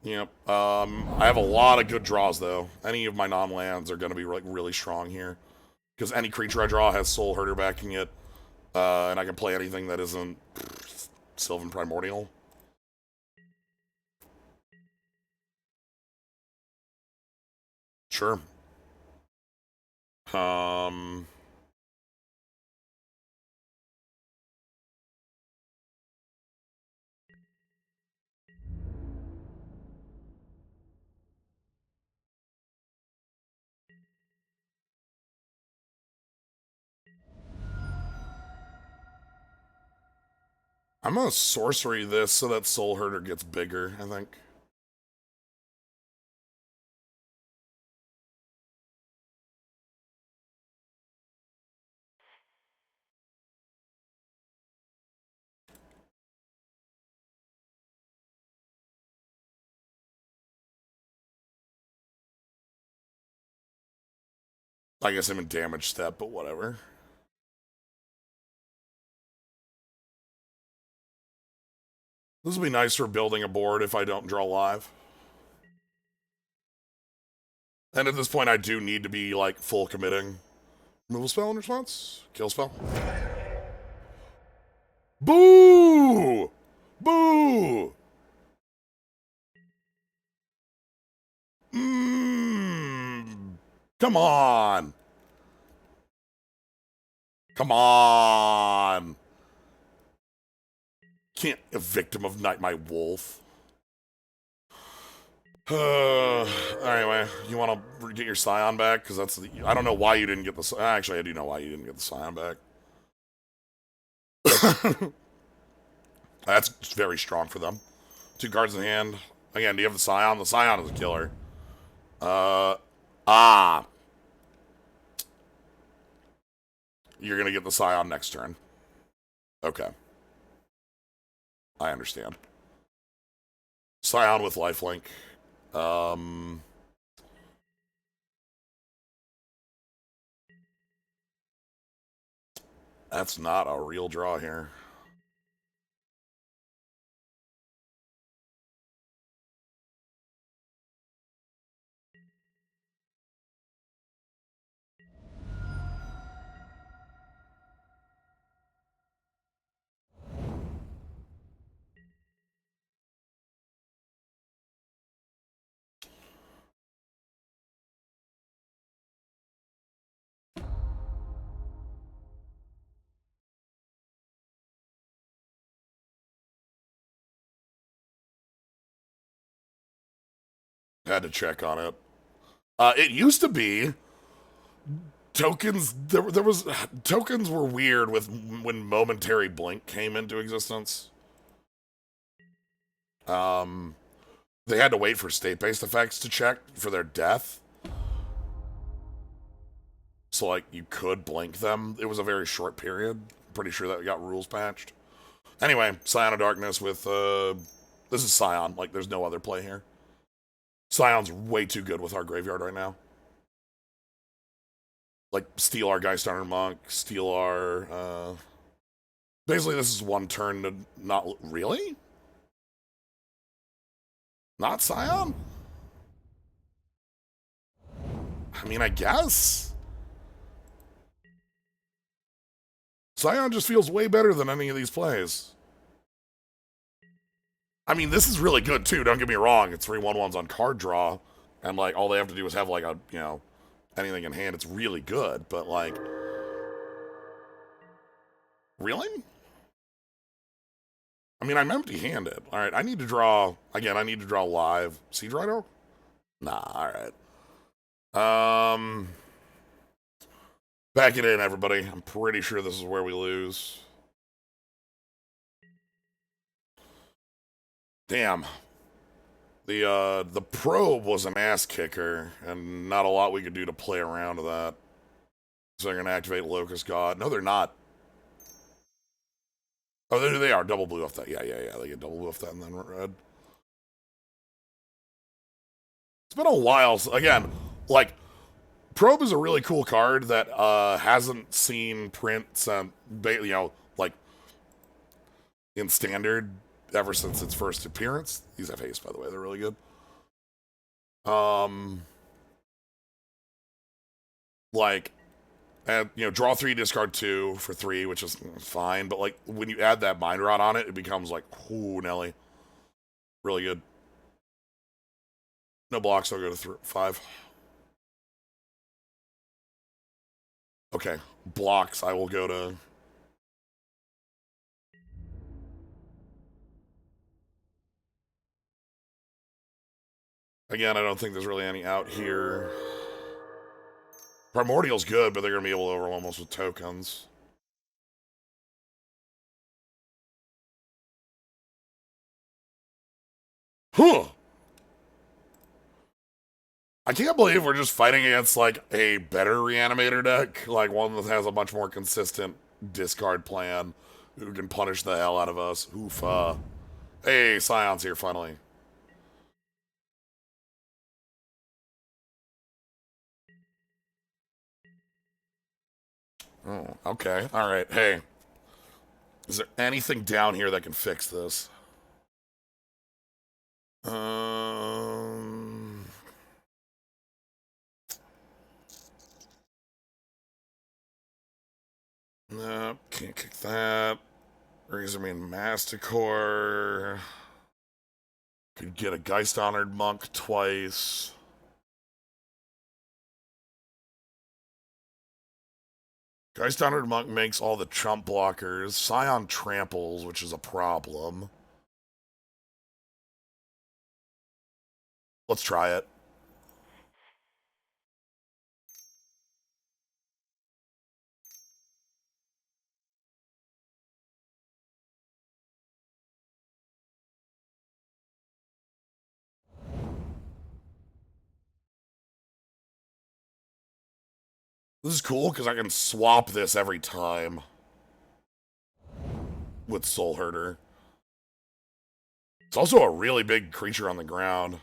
Yep. I have a lot of good draws though. Any of my non-lands are going to be like really strong here because any creature I draw has Soul Herder backing it, and I can play anything that isn't Sylvan Primordial. Sure. Um. I'm gonna sorcery this so that Soul Herder gets bigger, I think. I guess I'm in damage step, but whatever. This will be nice for building a board if I don't draw live. And at this point, I do need to be, like, full committing. Removal spell in response? Kill spell? Boo! Boo! Come on! Come on! Can't a victim of Night My Wolf. Anyway, you want to get your Scion back? Because that's the... I don't know why you didn't get the... Actually, I do know why you didn't get the Scion back. That's very strong for them. 2 cards in hand. Again, do you have the Scion? The Scion is a killer. You're going to get the Scion next turn. Okay. I understand. Scion with lifelink. That's not a real draw here. Had to check on it. It used to be tokens. There was tokens were weird with when momentary blink came into existence. They had to wait for state-based effects to check for their death. So like you could blink them. It was a very short period. Pretty sure that got rules patched. Anyway, Scion of Darkness with this is Scion. Like there's no other play here. Scion's way too good with our graveyard right now. Like, steal our Geistarner Monk, steal our, basically this is one turn to not... Really? Not Scion? I mean, I guess. Scion just feels way better than any of these plays. I mean, this is really good, too. Don't get me wrong. It's 3/1/1s on card draw. And, like, all they have to do is have, like, a, you know, anything in hand. It's really good. But, like... Really? I mean, I'm empty-handed. All right, I need to draw... Again, I need to draw live. Siege Rider? Nah, all right. Back it in, everybody. I'm pretty sure this is where we lose. Damn. The probe was an ass kicker, and not a lot we could do to play around with that. So they're gonna activate Locust God. No, they're not. Oh, they are. Double blue off that. Yeah. They get double blue off that and then red. It's been a while. Again, like, Probe is a really cool card that hasn't seen prints, you know, like, in Standard ever since its first appearance. These have haste, by the way. They're really good. Like, and, you know, draw 3, discard 2 for 3, which is fine. But, like, when you add that Mind Rot on it, it becomes like, ooh, Nelly. Really good. No blocks, I'll go to 5. Okay, blocks, I will go to... Again, I don't think there's really any out here. Primordial's good, but they're going to be able to overwhelm us with tokens. Huh! I can't believe we're just fighting against, like, a better Reanimator deck. Like, one that has a much more consistent discard plan. Who can punish the hell out of us. Oofa. Hey, Scion's here, finally. Oh, okay. All right. Hey, is there anything down here that can fix this? Um, no, can't kick that. Razorman Masticore. Could get a Geist Honored Monk twice. Geist Honored Monk makes all the chump blockers. Scion tramples, which is a problem. Let's try it. This is cool because I can swap this every time with Soul Herder. It's also a really big creature on the ground.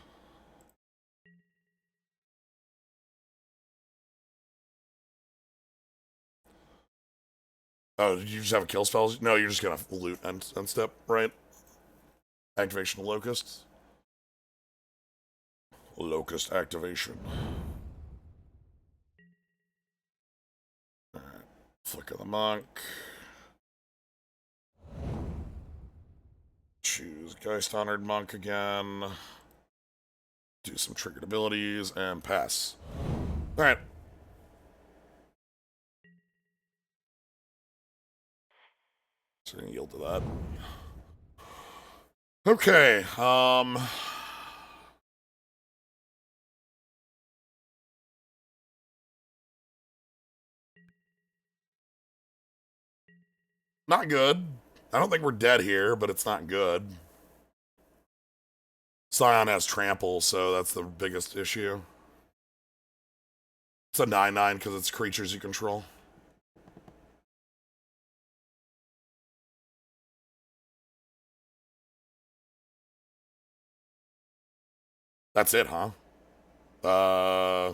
Oh, did you just have a kill spell? No, you're just gonna loot and step, right? Activation of Locusts. Locust activation. Alright. Flicker the Monk. Choose Geist Honored Monk again. Do some triggered abilities and pass. Alright. So we're gonna yield to that. Okay, not good. I don't think we're dead here, but it's not good. Scion has trample, so that's the biggest issue. It's a 9/9 because it's creatures you control. That's it, huh? Uh...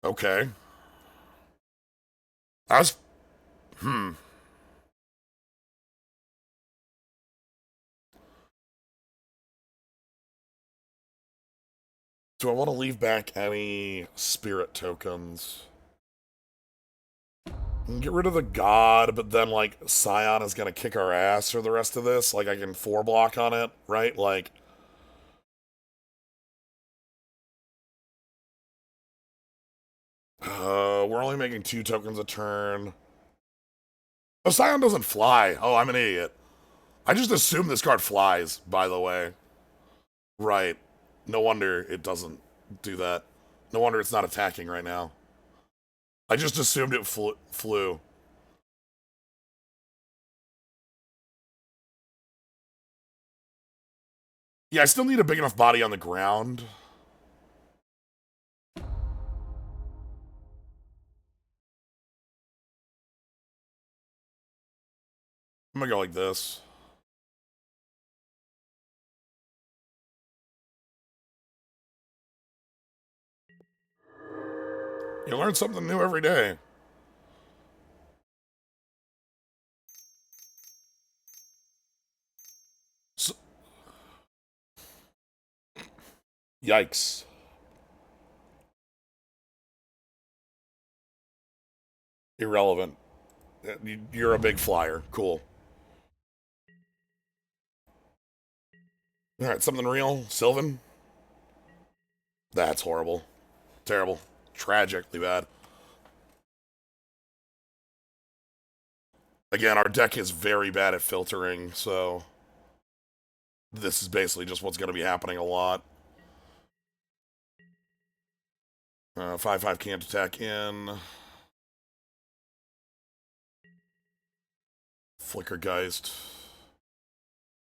Okay. I was... Do I want to leave back any spirit tokens? Get rid of the god, but then, like, Scion is gonna kick our ass for the rest of this. Like, I can 4-block on it, right? Like... we're only making 2 tokens a turn. Oh, Scion doesn't fly. Oh, I'm an idiot. I just assumed this card flies, by the way. Right. No wonder it doesn't do that. No wonder it's not attacking right now. I just assumed it flew. Yeah, I still need a big enough body on the ground. I'm gonna go like this. You learn something new every day. So, yikes. Irrelevant. You're a big flyer. Cool. Alright, something real. Sylvan? That's horrible. Terrible. Tragically bad. Again, our deck is very bad at filtering, so... This is basically just what's going to be happening a lot. 5/5 can't attack in. Flickergeist.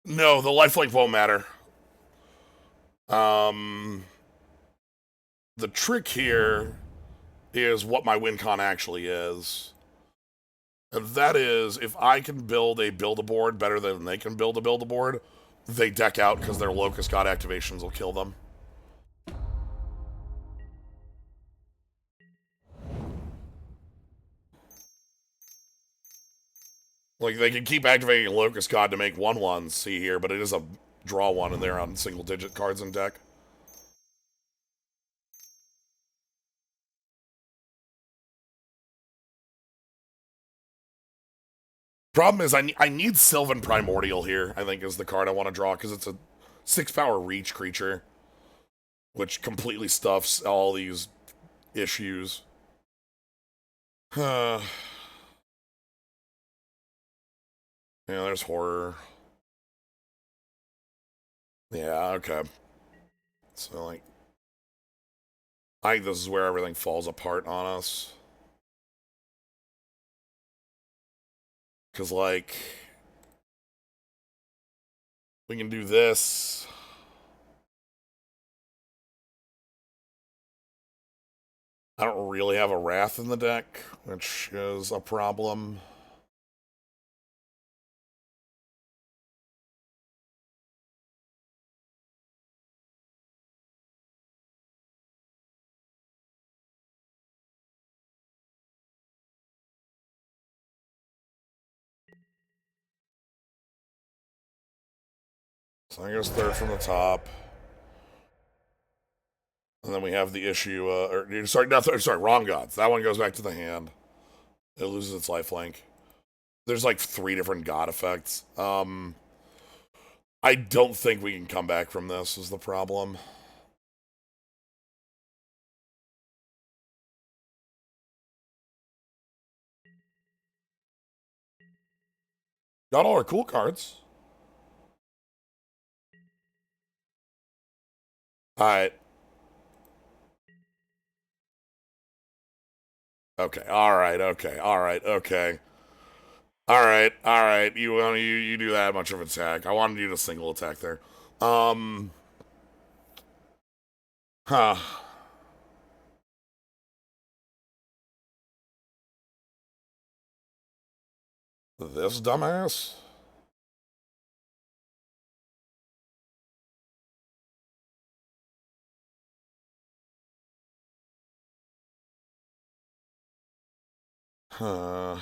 No, the lifelink won't matter. The trick here is what my win con actually is. And that is, if I can build a build-a-board better than they can build a build-a-board, they deck out because their Locust God activations will kill them. Like, they can keep activating Locust God to make 1/1, see here, but it is a draw one, and they're on single-digit cards in deck. Problem is, I need Sylvan Primordial here, I think, is the card I want to draw, because it's a 6-power reach creature, which completely stuffs all these issues. Yeah, there's horror. Yeah, okay. So, like, I think this is where everything falls apart on us. Because, like, we can do this. I don't really have a Wrath in the deck, which is a problem. So I guess third from the top. And then we have the issue, sorry, wrong gods. That one goes back to the hand. It loses its lifelink. There's like 3 different god effects. I don't think we can come back from this, is the problem. Got all our cool cards. Alright. Okay, alright, okay, alright, okay. Alright. You do that much of an attack. I wanted you to single attack there. Huh. This dumbass? Huh.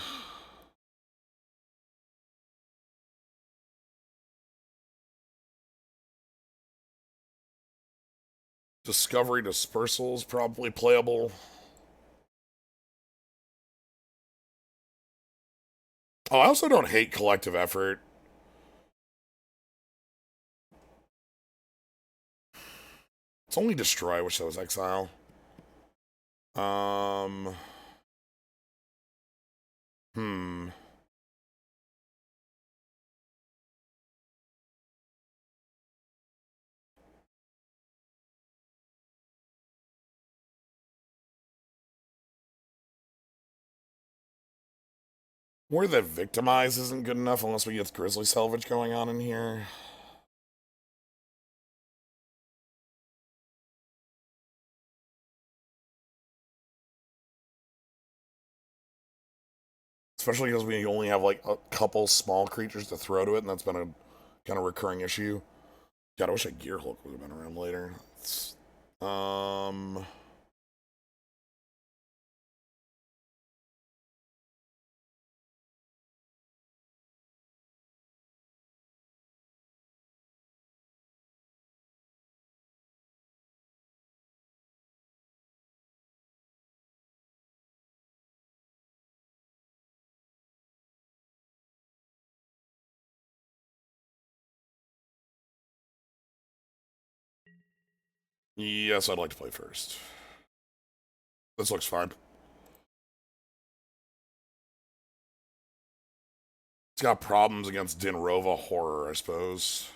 Discovery Dispersal is probably playable. Oh, I also don't hate Collective Effort. It's only Destroy. I wish that was Exile. Um. Hmm. Where the Victimize isn't good enough unless we get Grizzly Salvage going on in here. Especially because we only have like a couple small creatures to throw to it, and that's been a kind of recurring issue. God, I wish a Gear Hulk would have been around later. Um. Yes, I'd like to play first. This looks fine. It's got problems against Dinrova Horror, I suppose.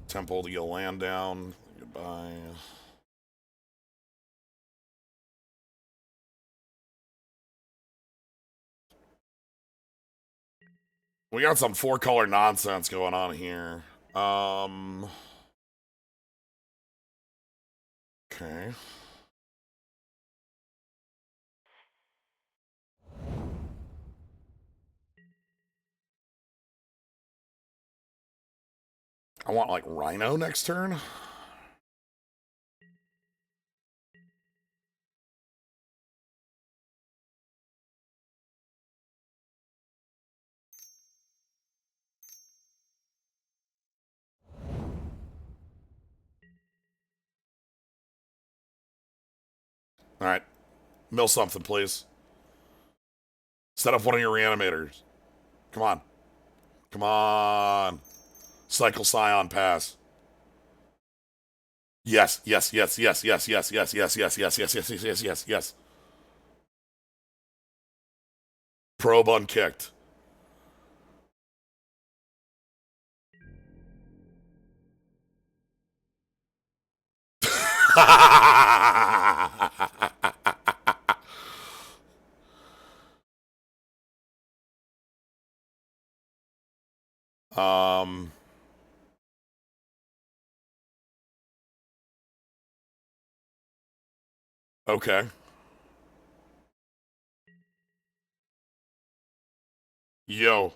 Temple to get land down. Goodbye. We got some 4-color nonsense going on here. Okay. I want, like, Rhino next turn. All right. Mill something, please. Set up one of your reanimators. Come on. Come on. Cycle Scion pass. Yes, yes, yes, yes, yes, yes, yes, yes, yes, yes, yes, yes, yes, yes, yes, yes. Probe unkicked. um. Okay. Yo,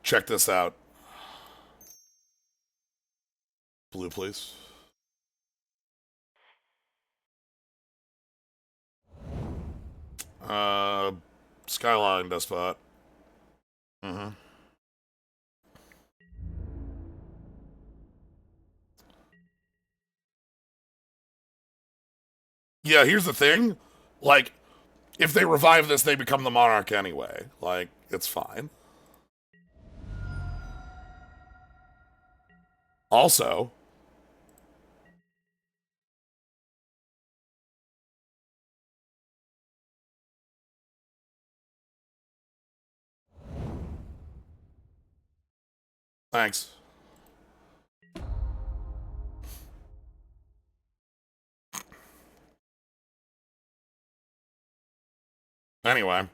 check this out. Blue, please. Uh, Skyline Despot. Mm-hmm. Yeah, here's the thing. Like, if they revive this, they become the Monarch anyway. Like, it's fine. Also, thanks. Anyway,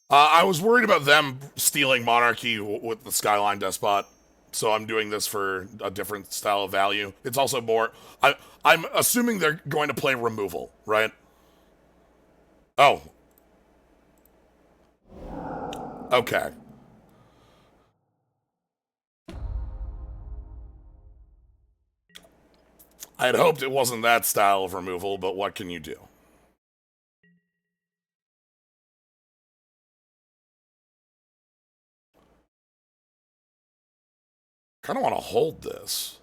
I was worried about them stealing Monarchy with the Skyline Despot, so I'm doing this for a different style of value. It's also more. I'm assuming they're going to play removal, right? Oh, okay. I had hoped it wasn't that style of removal, but what can you do? Kind of want to hold this.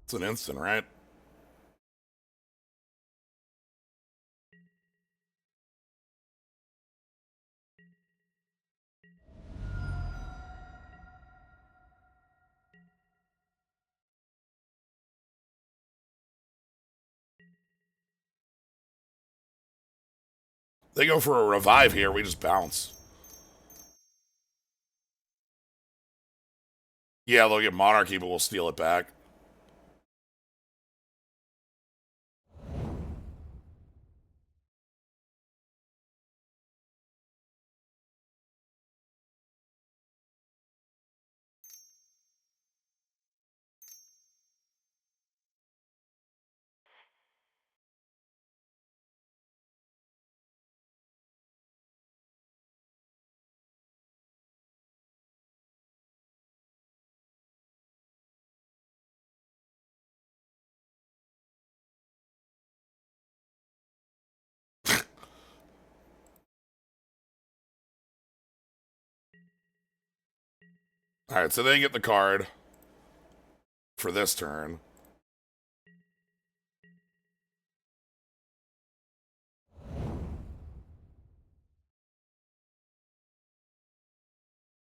It's an instant, right? They go for a revive here. We just bounce. Yeah, they'll get Monarchy, but we'll steal it back. All right, so they get the card for this turn.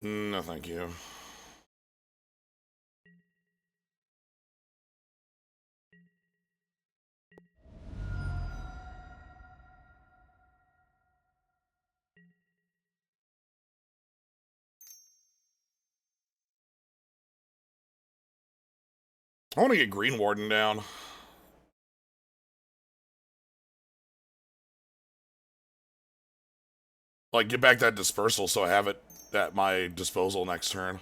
No, thank you. I want to get Green Warden down. Like, get back that dispersal so I have it at my disposal next turn.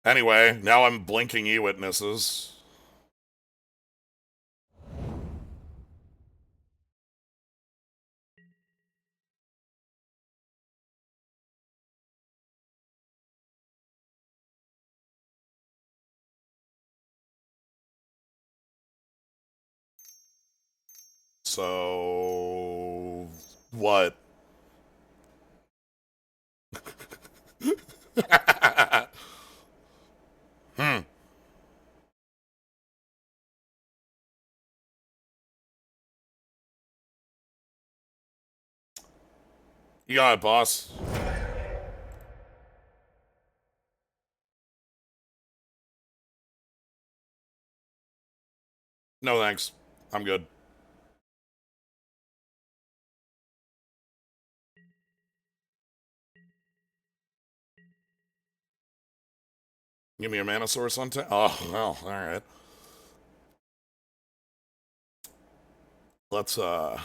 Anyway, now I'm blinking e-witnesses. So... what? Hmm. You got it, boss. No thanks. I'm good. Give me a mana source on tap. Oh, well, alright. Let's, alright.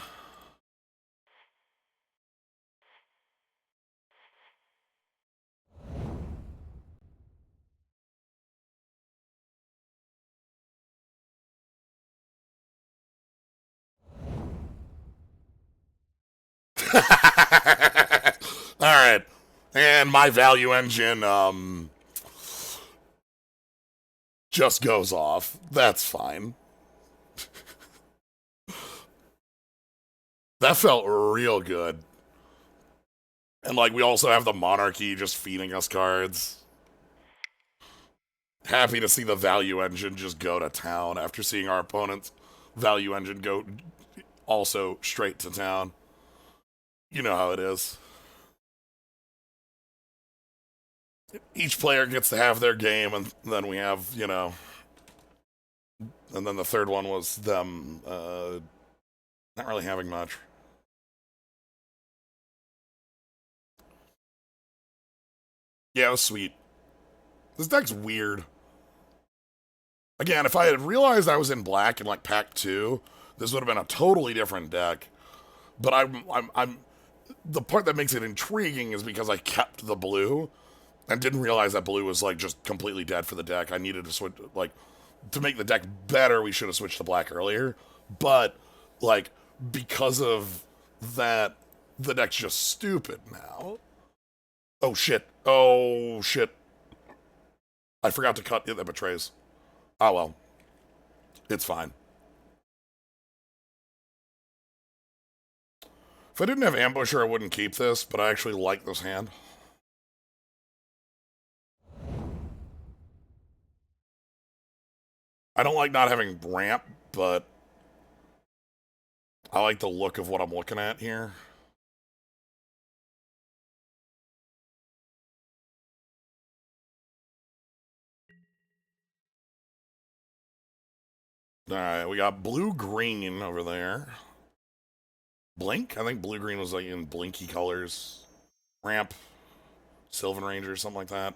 And my value engine, just goes off. That's fine. That felt real good. And, like, we also have the monarchy just feeding us cards. Happy to see the value engine just go to town after seeing our opponent's value engine go also straight to town. You know how it is. Each player gets to have their game, and then we have, you know. And then the third one was them not really having much. Yeah, it was sweet. This deck's weird. Again, if I had realized I was in black in like pack 2, this would have been a totally different deck. But I'm the part that makes it intriguing is because I kept the blue and didn't realize that blue was like just completely dead for the deck. I needed to switch, like, to make the deck better, we should have switched to black earlier. But like, because of that, the deck's just stupid now. Oh shit. Oh shit. I forgot to cut it that betrays. Oh well. It's fine. If I didn't have Ambusher, I wouldn't keep this, but I actually like this hand. I don't like not having ramp, but I like the look of what I'm looking at here. Alright, we got blue-green over there. Blink? I think blue-green was like in blinky colors. Ramp, Sylvan Ranger, something like that.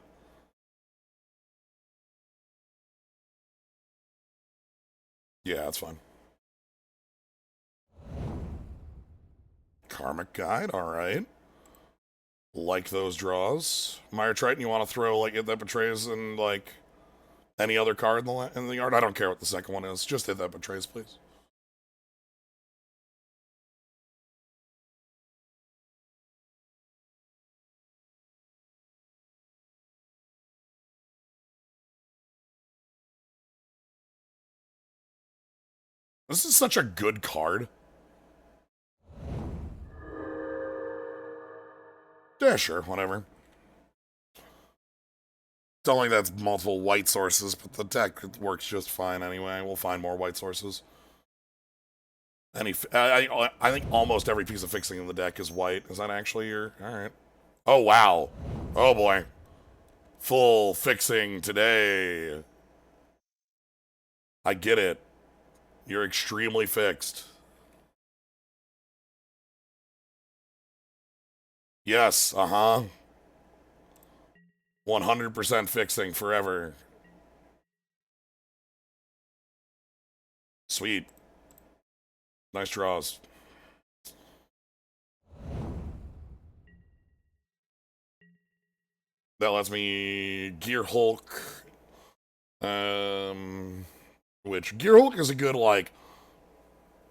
Yeah, that's fine. Karmic Guide, alright. Like those draws. Mire Triton, you want to throw like It That Betrays and like any other card in the yard? I don't care what the second one is. Just It That Betrays, please. This is such a good card. Yeah, sure, whatever. Don't think that's multiple white sources, but the deck works just fine anyway. We'll find more white sources. I think almost every piece of fixing in the deck is white. Is that actually your... Alright. Oh, wow. Oh, boy. Full fixing today. I get it. You're extremely fixed. Yes, uh-huh. 100% fixing forever. Sweet. Nice draws. That lets me Gear Hulk. Which Gear Hulk is a good, like,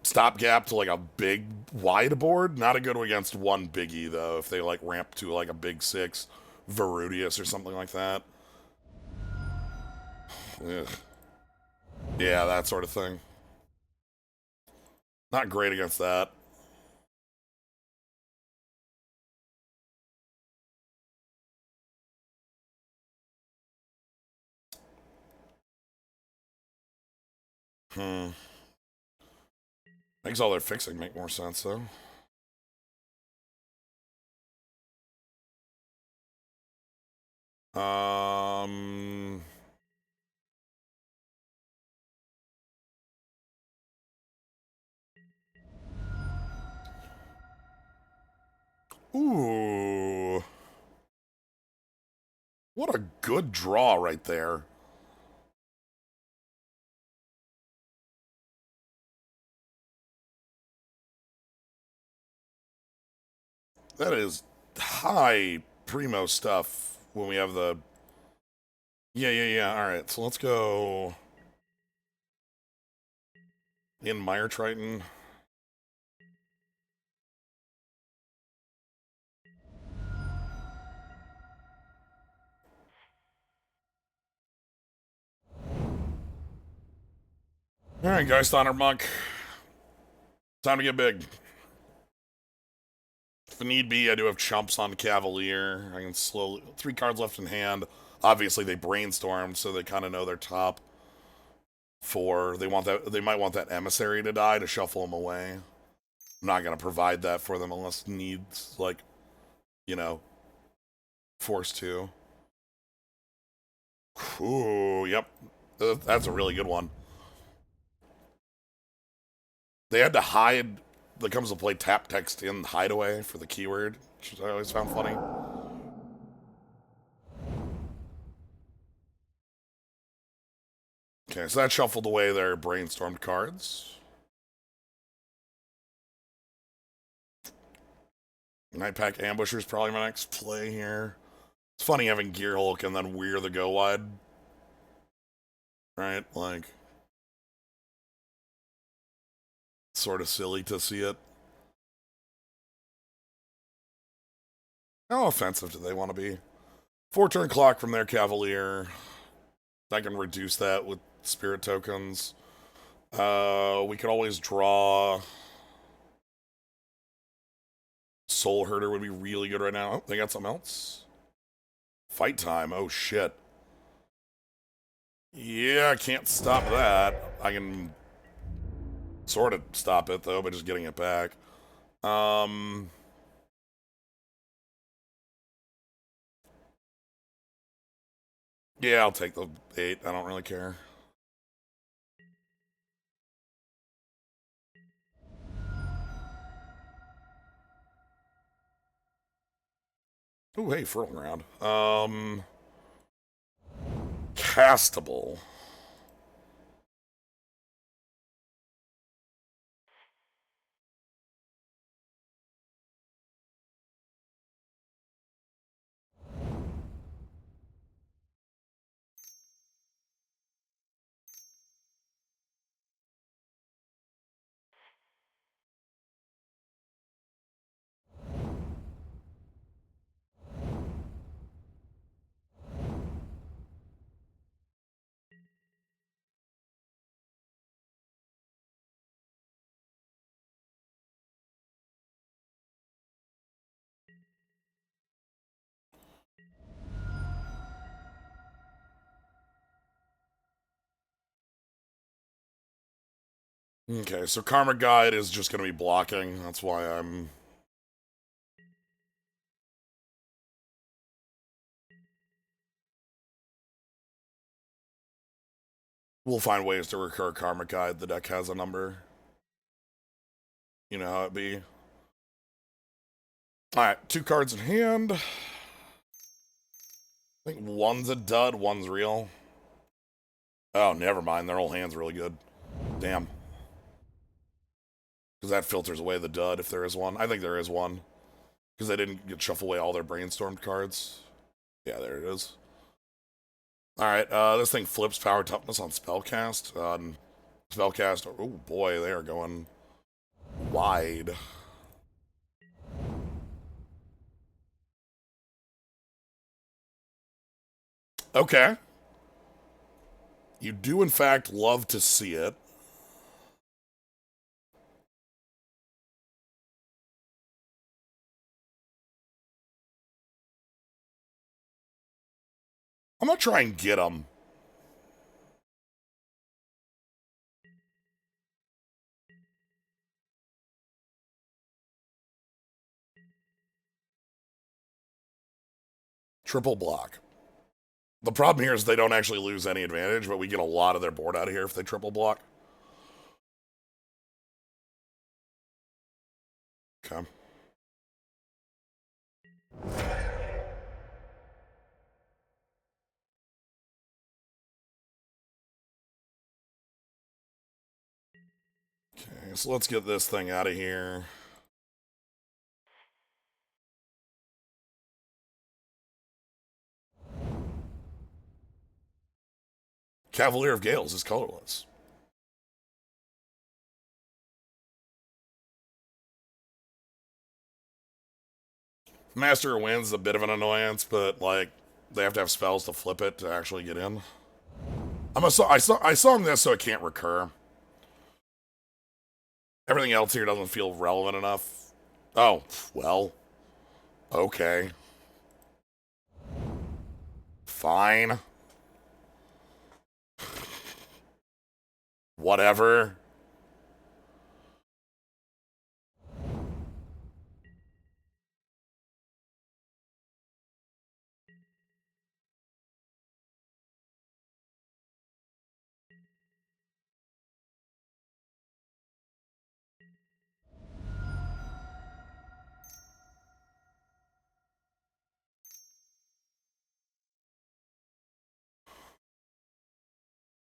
stopgap to, like, a big, wide board. Not a good one against one biggie, though, if they, like, ramp to, like, a big 6 Verudius or something like that. Ugh. Yeah, that sort of thing. Not great against that. Hmm. Makes all their fixing make more sense, though. Um... Ooh. What a good draw right there. That is high primo stuff when we have the... Yeah. All right, so let's go in Meyer Triton. All right, guys, Thunder Monk. Time to get big. If need be, I do have chumps on Cavalier. I can slowly... 3 cards left in hand. Obviously, they brainstormed, so they kind of know their top 4. They want that. They might want that emissary to die to shuffle them away. I'm not going to provide that for them unless needs, like, you know, forced to. Ooh, yep. That's a really good one. They had to hide that comes to play tap text in hideaway for the keyword, which I always found funny. Okay, so that shuffled away their brainstormed cards. Night Pack Ambusher is probably my next play here. It's funny having Gear Hulk and then Weir the Go Wide. Right? Like, sort of silly to see it. How offensive do they want to be? 4-turn clock from their Cavalier. I can reduce that with spirit tokens. We could always draw. Soul Herder would be really good right now. Oh, they got something else. Fight time. Oh, shit. Yeah, I can't stop that. I can sort of stop it, though, by just getting it back. Yeah, I'll take the 8. I don't really care. Oh, hey, Fertile Ground. Castable. Okay, so Karma Guide is just going to be blocking. That's why I'm... We'll find ways to recur Karma Guide. The deck has a number. You know how it be. Alright, 2 cards in hand. I think one's a dud, one's real. Oh, never mind. Their whole hand's really good. Damn. Because that filters away the dud if there is one. I think there is one. Because they didn't get shuffle away all their brainstormed cards. Yeah, there it is. Alright, this thing flips power toughness on spellcast. Spellcast, oh boy, they are going wide. Okay. You do, in fact, love to see it. I'm gonna try and get him. Triple block. The problem here is they don't actually lose any advantage, but we get a lot of their board out of here if they triple block. Okay. Okay, so let's get this thing out of here. Cavalier of Gales is colorless. Master of Winds is a bit of an annoyance, but like they have to have spells to flip it to actually get in. I saw this so it can't recur. Everything else here doesn't feel relevant enough. Oh, well. Okay. Fine. Whatever.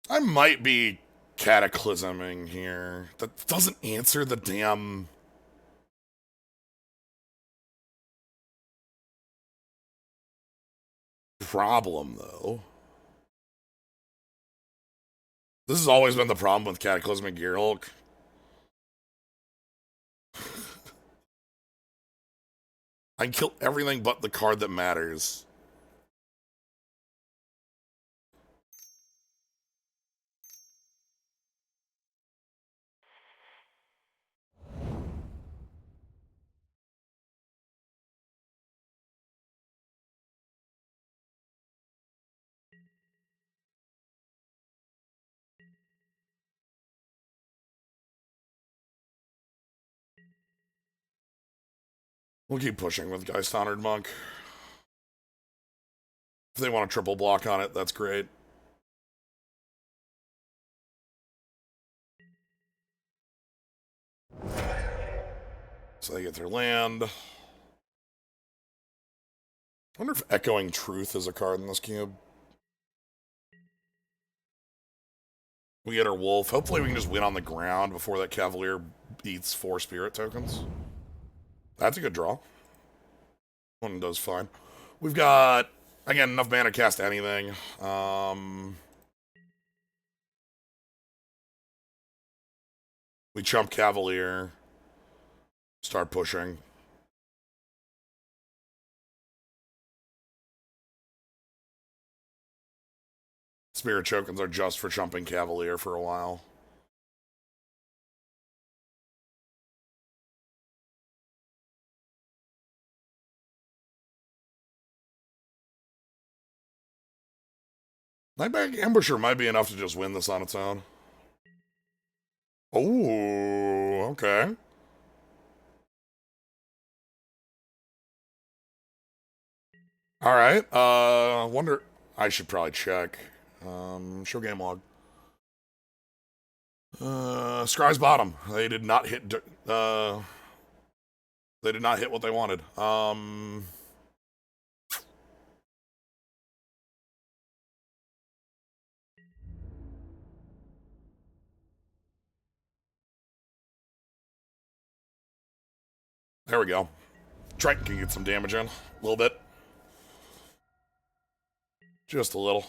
I might be cataclysming here. That doesn't answer the damn problem, though. This has always been the problem with Cataclysmic Gearhulk. I can kill everything but the card that matters. We'll keep pushing with Geist Honored Monk. If they want a triple block on it, that's great. So they get their land. I wonder if Echoing Truth is a card in this cube. We get our Wolf. Hopefully we can just win on the ground before that Cavalier eats 4 Spirit tokens. That's a good draw. One does fine. We've got, again, enough mana to cast anything. We chump Cavalier. Start pushing. Spirit tokens are just for chumping Cavalier for a while. Nightbag Ambusher might be enough to just win this on its own. Oh, okay. All right. Wonder. I should probably check. Show game log. Scry's bottom. They did not hit. They did not hit what they wanted. There we go. Triton can get some damage in a little bit. Just a little.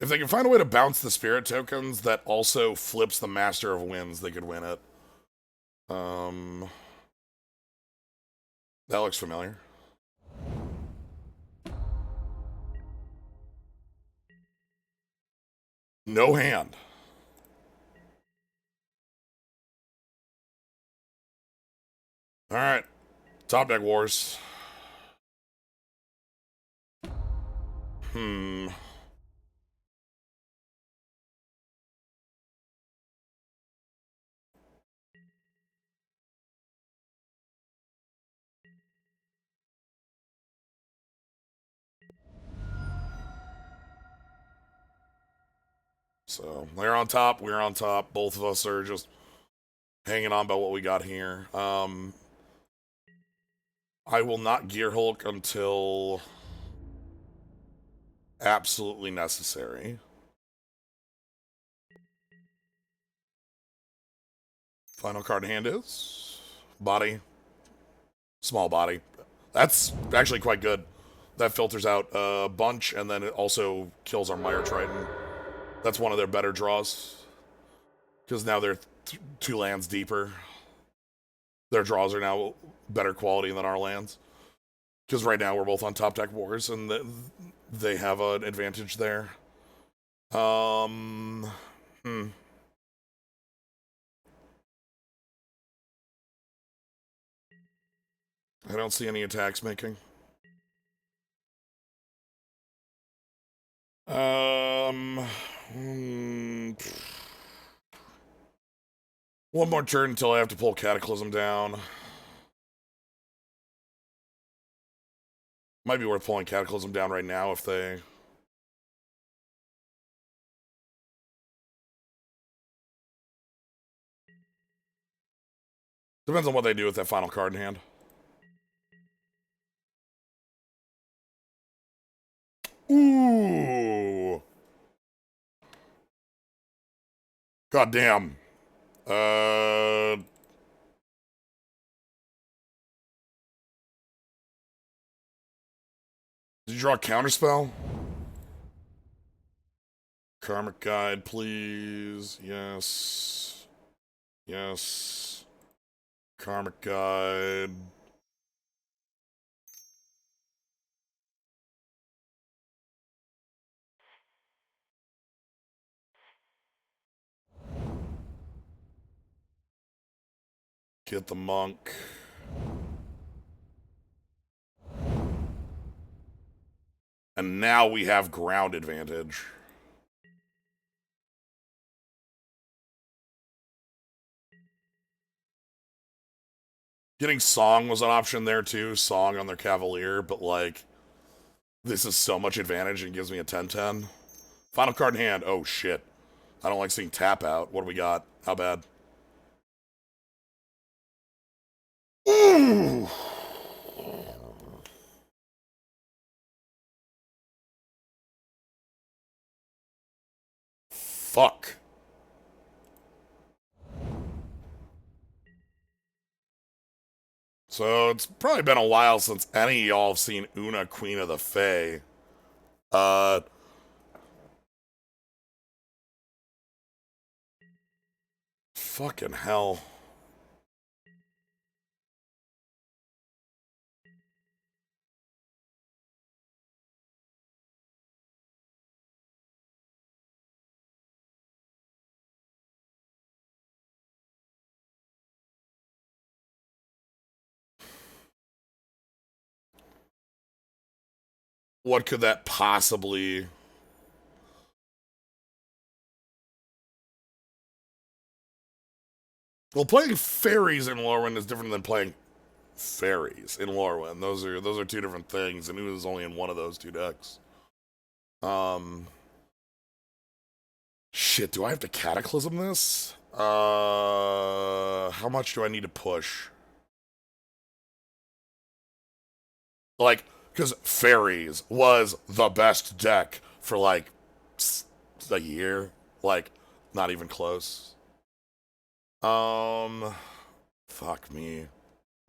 If they can find a way to bounce the spirit tokens that also flips the Master of Winds, they could win it. That looks familiar. No hand. All right. Top deck wars. So they're on top. We're on top. Both of us are just hanging on by what we got here. I will not Gear Hulk until absolutely necessary. Final card in hand is body. Small body. That's actually quite good. That filters out a bunch, and then it also kills our Mire Triton. That's one of their better draws. Because now they're 2 lands deeper. Their draws are now better quality than our lands. Because right now we're both on top deck wars, and they have an advantage there. I don't see any attacks making. One more turn until I have to pull Cataclysm down. Might be worth pulling Cataclysm down right now if they... Depends on what they do with that final card in hand. Ooh. God damn. Did you draw a counterspell? Karmic Guide, please. Yes. Yes. Karmic Guide. Get the monk. And now we have ground advantage. Getting Song was an option there too. Song on their Cavalier, but like, this is so much advantage and gives me a 10-10. Final card in hand. Oh shit. I don't like seeing tap out. What do we got? How bad? Ooh. Fuck. So it's probably been a while since any of y'all have seen Una, Queen of the Fae. Fucking hell. What could that possibly... Well, playing fairies in Lorwyn is different than playing fairies in Lorwyn. Those are 2 different things, and Una's only in one of those 2 decks. Shit, do I have to Cataclysm this? How much do I need to push? Like, because fairies was the best deck for like a year. Like, not even close. Fuck me.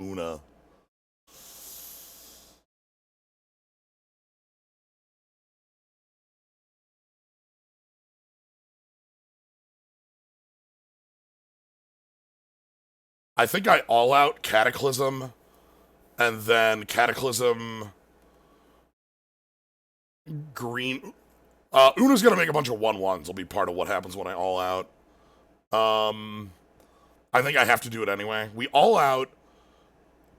Una. I think I all out Cataclysm, and then Cataclysm green. Una's gonna make a bunch of 1/1s. Will be part of what happens when I all out. I think I have to do it anyway. We all out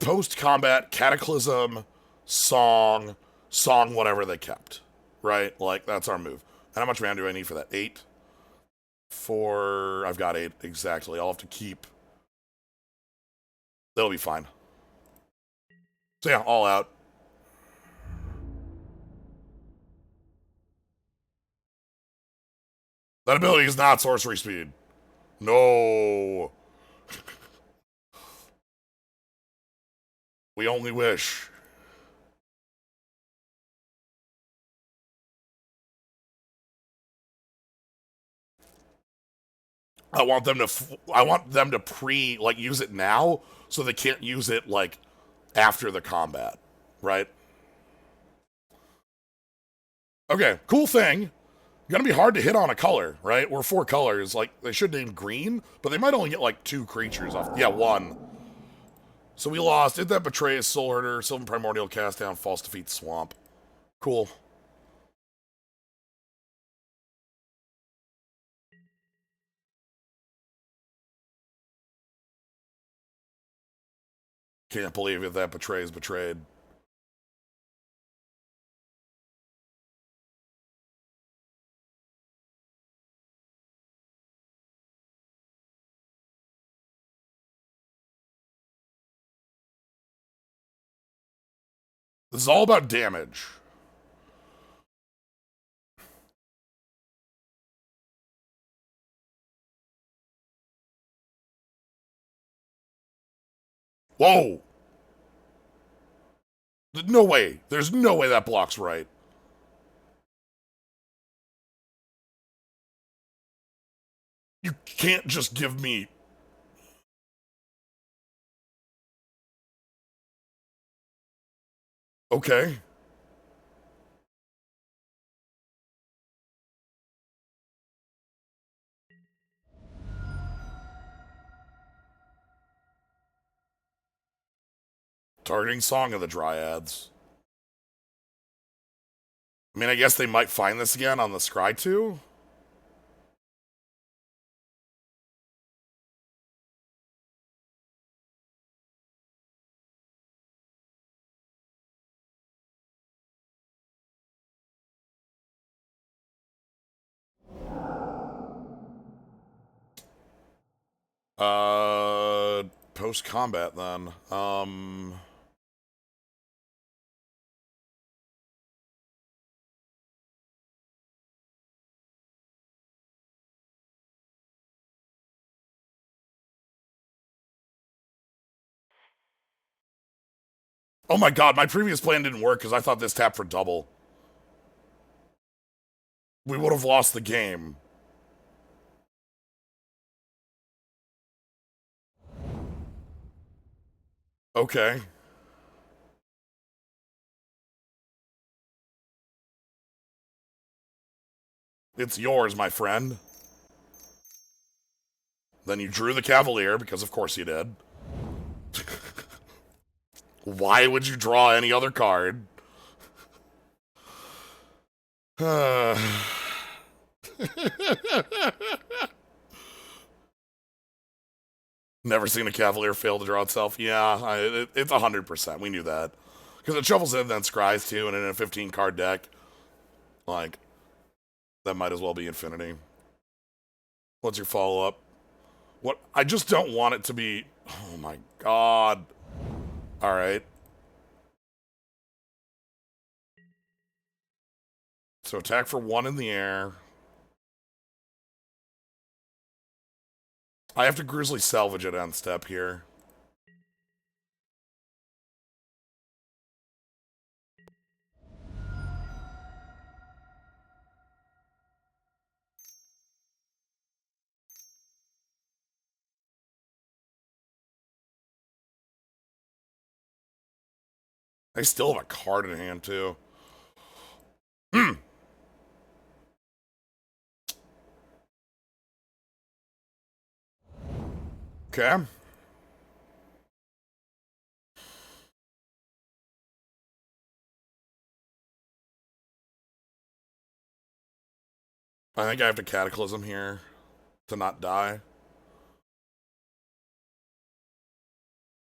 post combat Cataclysm song whatever they kept, right? Like that's our move. And how much mana do I need for that? 8. I've got 8 exactly. I'll have to keep. That'll be fine. So yeah, all out. That ability is not sorcery speed. No. We only wish. I want them to use it now so they can't use it like after the combat, right? Okay, cool thing. Gonna be hard to hit on a color, right? We're 4 colors. Like, they should name green, but they might only get like 2 creatures off. Yeah, 1. So we lost. Did that betray Soul Herder, Sylvan Primordial, Cast Down, False Defeat, Swamp. Cool. Can't believe it. That betrays betrayed. This is all about damage. Whoa! No way. There's no way that block's right. You can't just give me... Okay. Targeting Song of the Dryads. I mean, I guess they might find this again on the Scry 2. Post combat then. Oh my god, my previous plan didn't work because I thought this tapped for double. We would have lost the game. Okay. It's yours, my friend. Then you drew the Cavalier, because of course you did. Why would you draw any other card? Never seen a Cavalier fail to draw itself. Yeah, it's 100%. We knew that. Because it shuffles in, then scries too, and in a 15 card deck, like, that might as well be infinity. What's your follow up? What? I just don't want it to be. Oh my god. Alright. So attack for 1 in the air. I have to Grizzly Salvage at end step here. I still have a card in hand, too. Okay. I think I have to Cataclysm here to not die.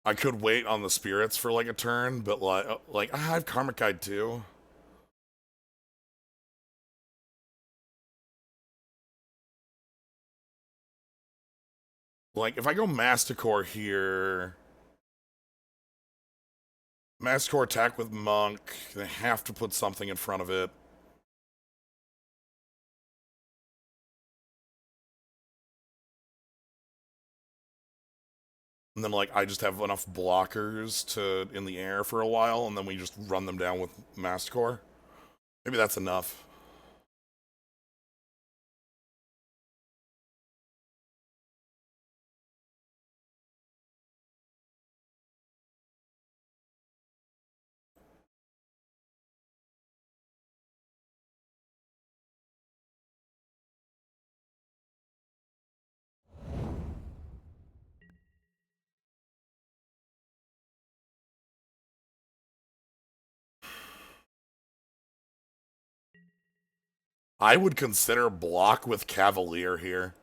I could wait on the spirits for like a turn, but I have Karmic Guide too. Like if I go Masticore here, Masticore attack with Monk, they have to put something in front of it. And then like I just have enough blockers to in the air for a while, and then we just run them down with Masticore. Maybe that's enough. I would consider block with Cavalier here.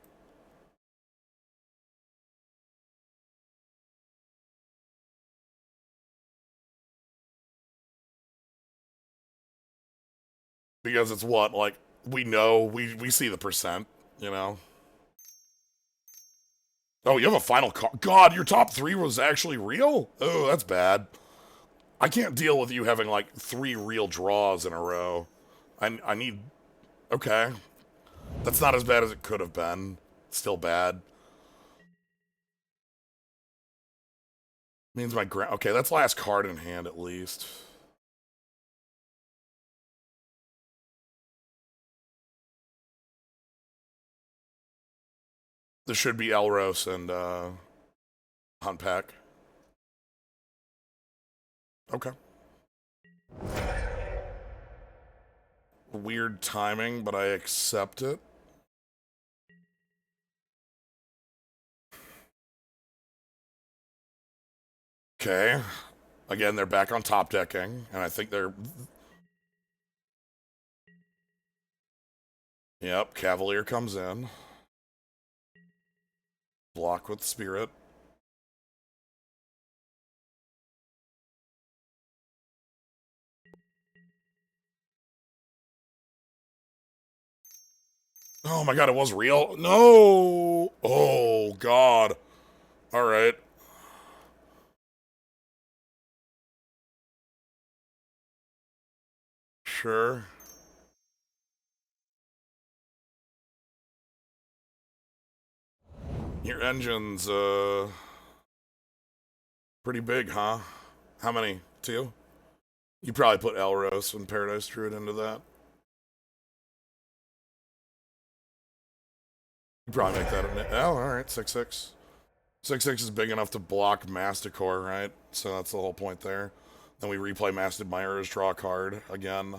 Because it's what, like, we know, we see the percent, you know? Oh, you have a final card. God, your top three was actually real? Oh, that's bad. I can't deal with you having, like, 3 real draws in a row. I need... Okay. That's not as bad as it could have been. Still bad. Means my grand... Okay, that's last card in hand, at least. This should be Elros and, Hunt Pack. Okay. Weird timing, but I accept it. Okay. Again, they're back on top decking, and I think they're... Yep, Cavalier comes in. Block with Spirit. Oh my god, it was real? No! Oh god. Alright. Sure. Your engine's, pretty big, huh? How many? 2? You probably put Elros and Paradise Druid into that. You probably make that a... Oh, alright, 6/6. 6/6 is big enough to block Masticore, right? So that's the whole point there. Then we replay Masted Myers, draw a card again.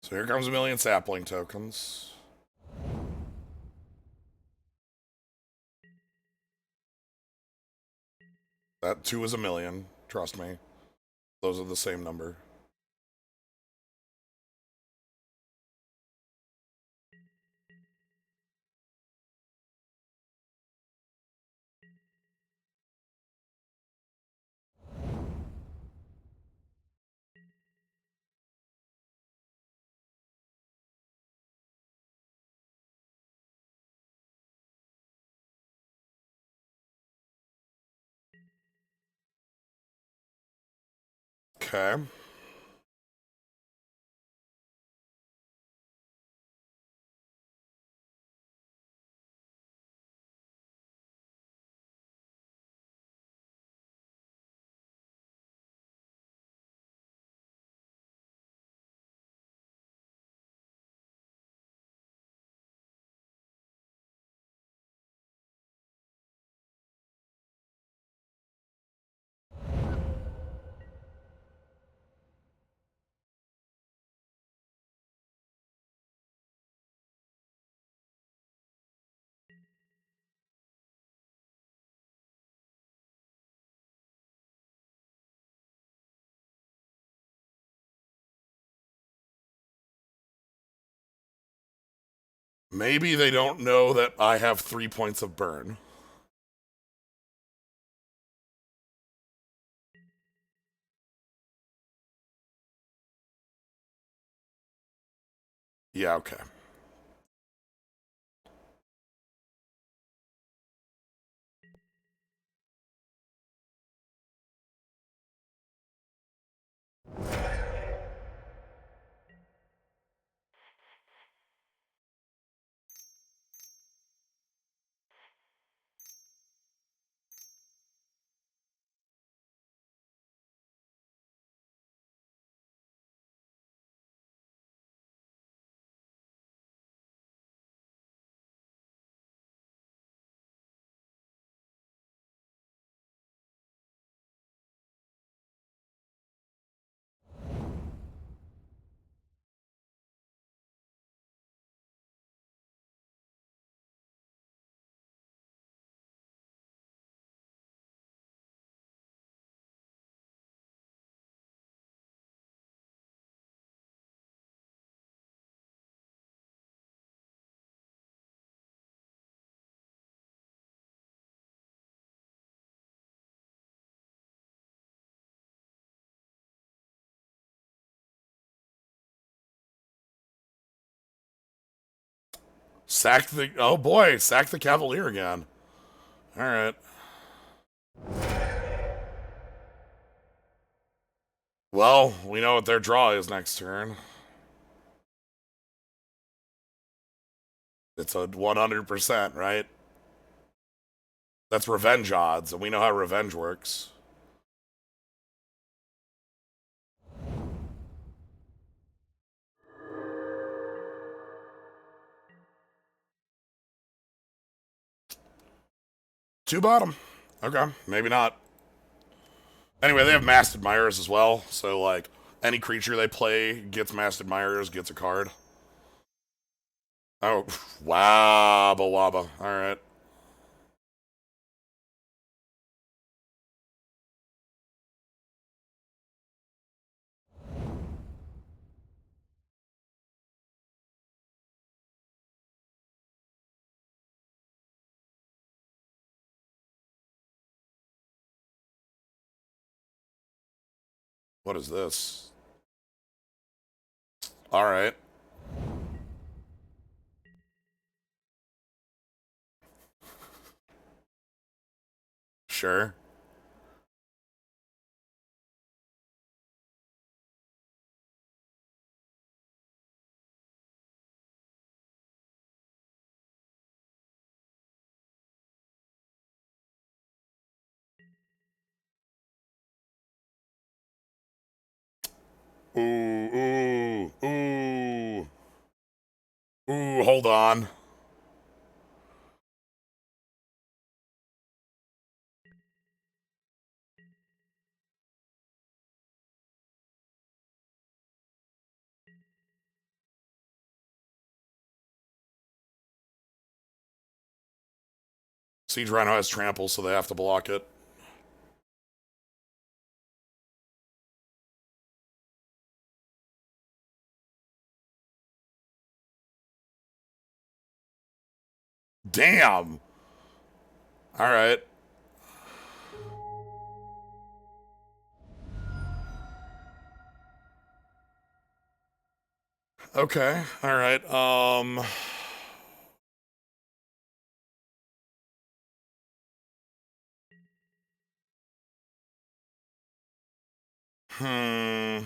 So here comes a million sapling tokens. That 2 is a million. Trust me. Those are the same number. Okay. Maybe they don't know that I have 3 points of burn. Yeah, okay. Sack the... Oh, boy. Sack the Cavalier again. All right. Well, we know what their draw is next turn. It's a 100%, right? That's revenge odds, and we know how revenge works. Two bottom. Okay, maybe not. Anyway, they have Masked Admirers as well, so, like, any creature they play gets Masked Admirers, gets a card. Oh, wabba wabba. All right. What is this? All right. Sure. Ooh, ooh, ooh. Ooh, hold on. Siege Rhino has trample, so they have to block it. Damn. All right. Okay. All right. Hmm.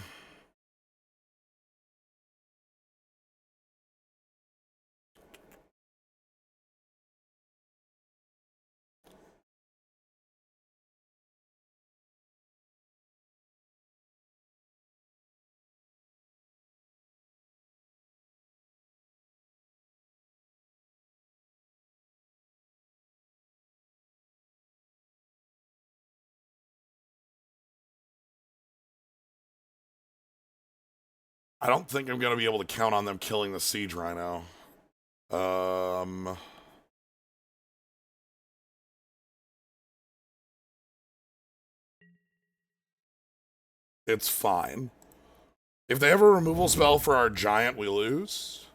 I don't think I'm going to be able to count on them killing the siege rhino. Um, it's fine. If they have a removal spell for our giant, we lose.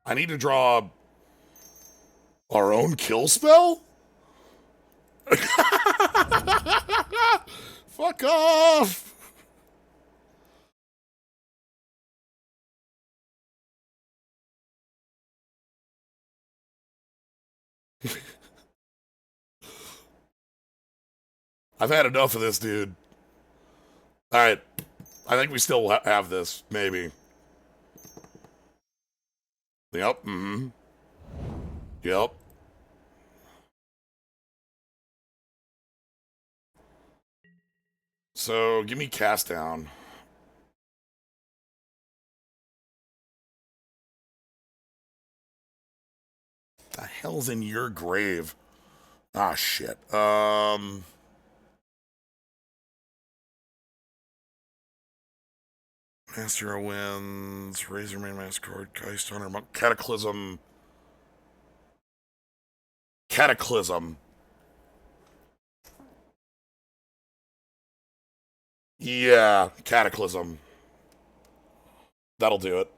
I need to draw our own kill spell? Fuck off! I've had enough of this, dude. Alright. I think we still have this, maybe. Yep, mm-hmm. Yep. So, give me cast down. The hell's in your grave? Ah, shit. Master of Winds, Razorman Masquerade, Geist Hunter, Monk, Cataclysm. Cataclysm. Yeah, Cataclysm. That'll do it.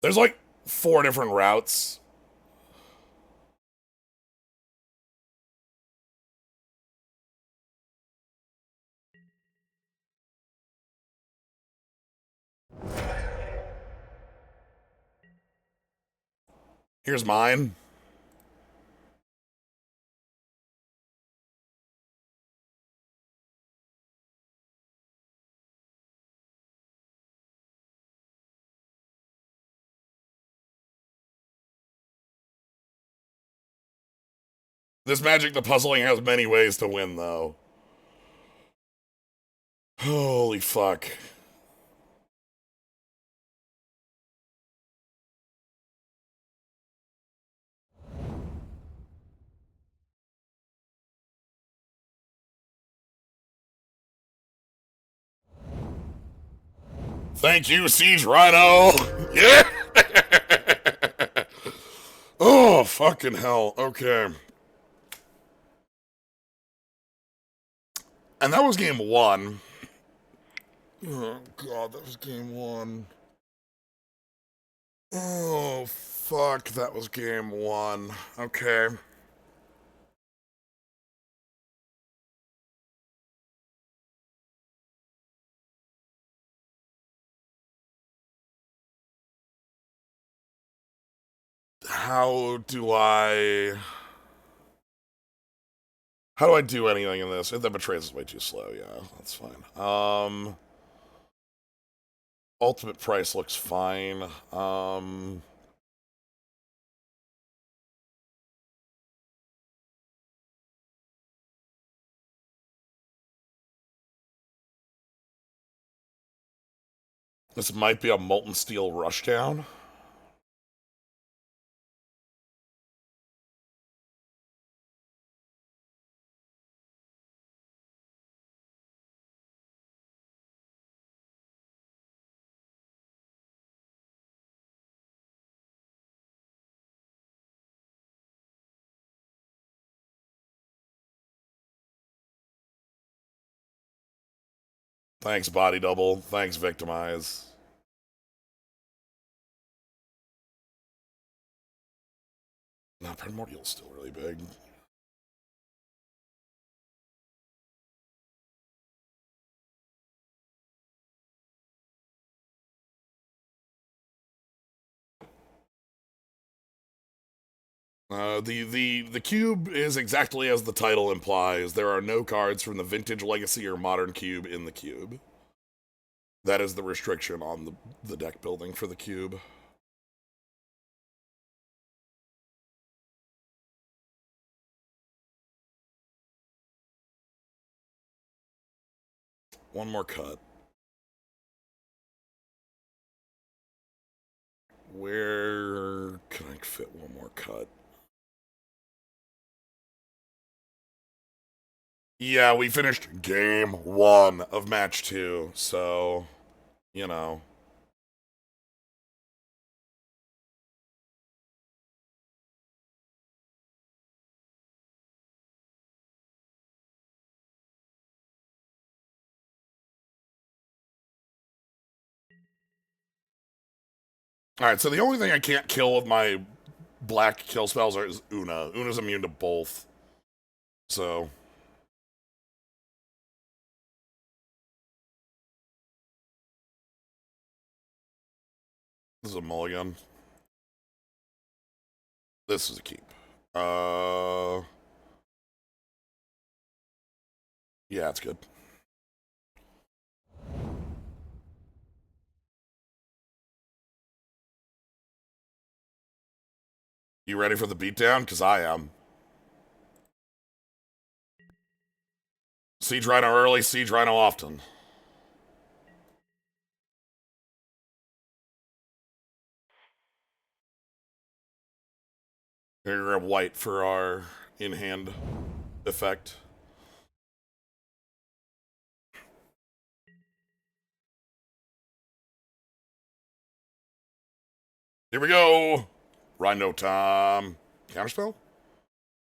There's like 4 different routes. Here's mine. This Magic the Puzzling has many ways to win, though. Holy fuck. Thank you, Siege Rhino. Yeah. Oh, fucking hell. Okay. And that was game 1. Oh, God, that was game 1. Oh, fuck, that was game 1. Okay. How do I... How do I do anything in this? That betrays is way too slow, yeah, that's fine. Ultimate price looks fine. This might be a Molten Steel Rushdown. Thanks, Body Double. Thanks, Victimize. Nah, Primordial's still really big. The cube is exactly as the title implies. There are no cards from the Vintage, Legacy, or Modern Cube in the cube. That is the restriction on the deck building for the cube. One more cut. Where can I fit one more cut? Yeah, we finished game 1 of match 2, so, you know. Alright, so the only thing I can't kill with my black kill spells is Una. Una's immune to both. So. This is a mulligan. This is a keep. Yeah, it's good. You ready for the beatdown? Because I am. Siege Rhino early, Siege Rhino often. Here, grab white for our in-hand effect. Here we go. Rhino time. Counterspell?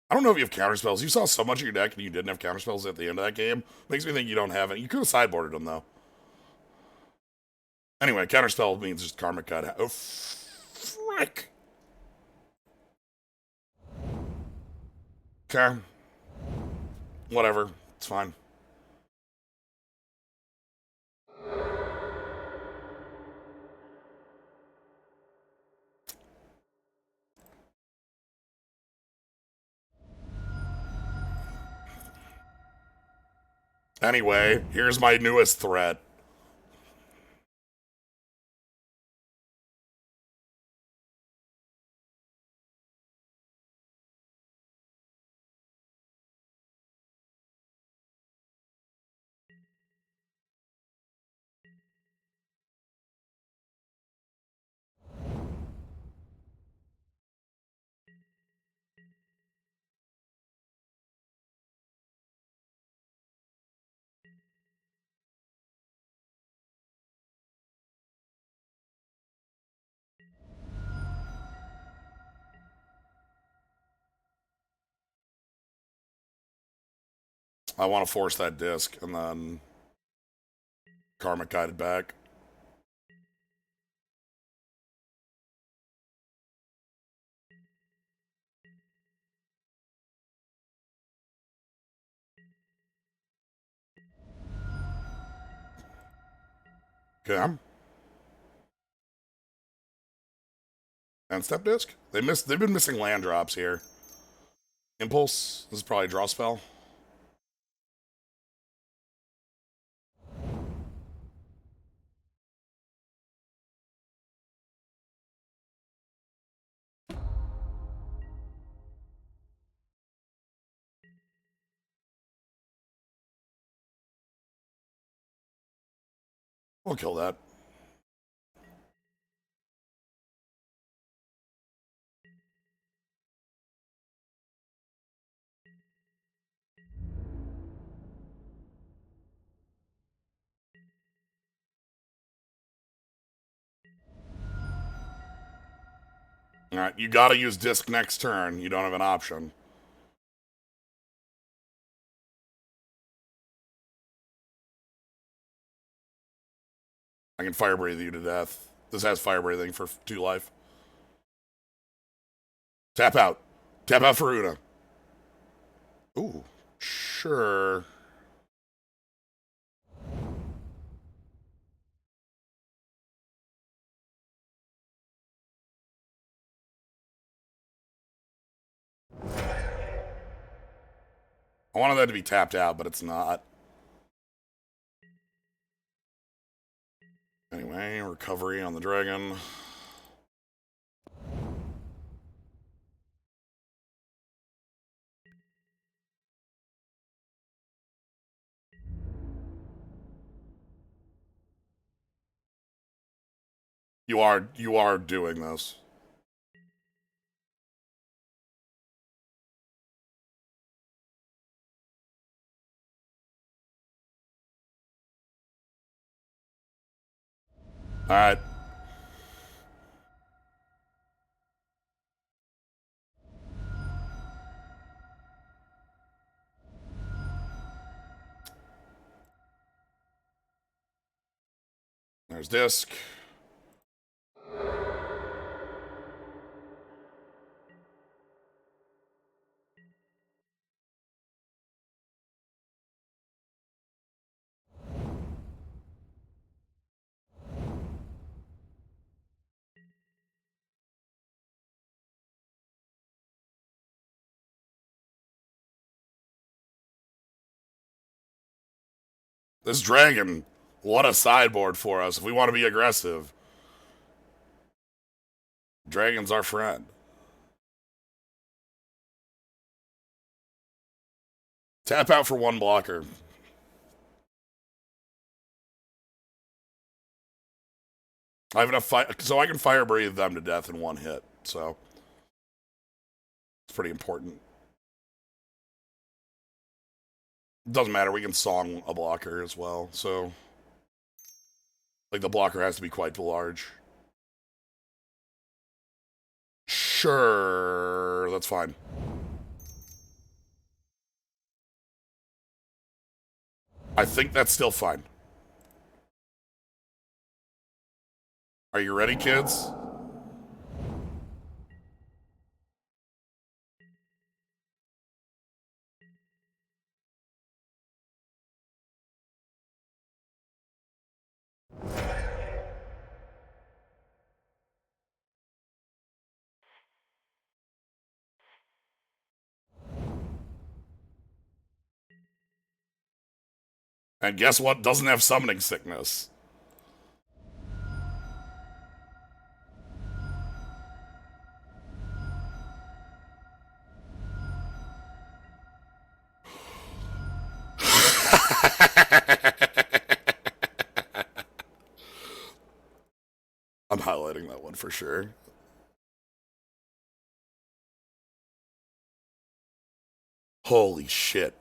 I don't know if you have counterspells. You saw so much of your deck and you didn't have counterspells at the end of that game. Makes me think you don't have it. You could have sideboarded them, though. Anyway, counterspell means just Karmic Cut. Oh, frick. Okay. Whatever. It's fine. Anyway, here's my newest threat. I want to force that disc and then Karmic Guided back. Okay. And step disc? They've been missing land drops here. Impulse. This is probably a draw spell. We'll kill that. Alright, you gotta use disc next turn. You don't have an option. I can fire breathe you to death. This has fire breathing for 2 life. Tap out. Tap out for Una. Ooh, sure. I wanted that to be tapped out, but it's not. Anyway, recovery on the dragon. You are doing this. All right. There's disc. This dragon, what a sideboard for us if we want to be aggressive. Dragon's our friend. Tap out for 1 blocker. I have enough so I can fire breathe them to death in 1 hit. So it's pretty important. Doesn't matter. We can song a blocker as well. So like the blocker has to be quite large. Sure, that's fine. I think that's still fine. Are you ready, kids? And guess what? Doesn't have summoning sickness. I'm highlighting that one for sure. Holy shit.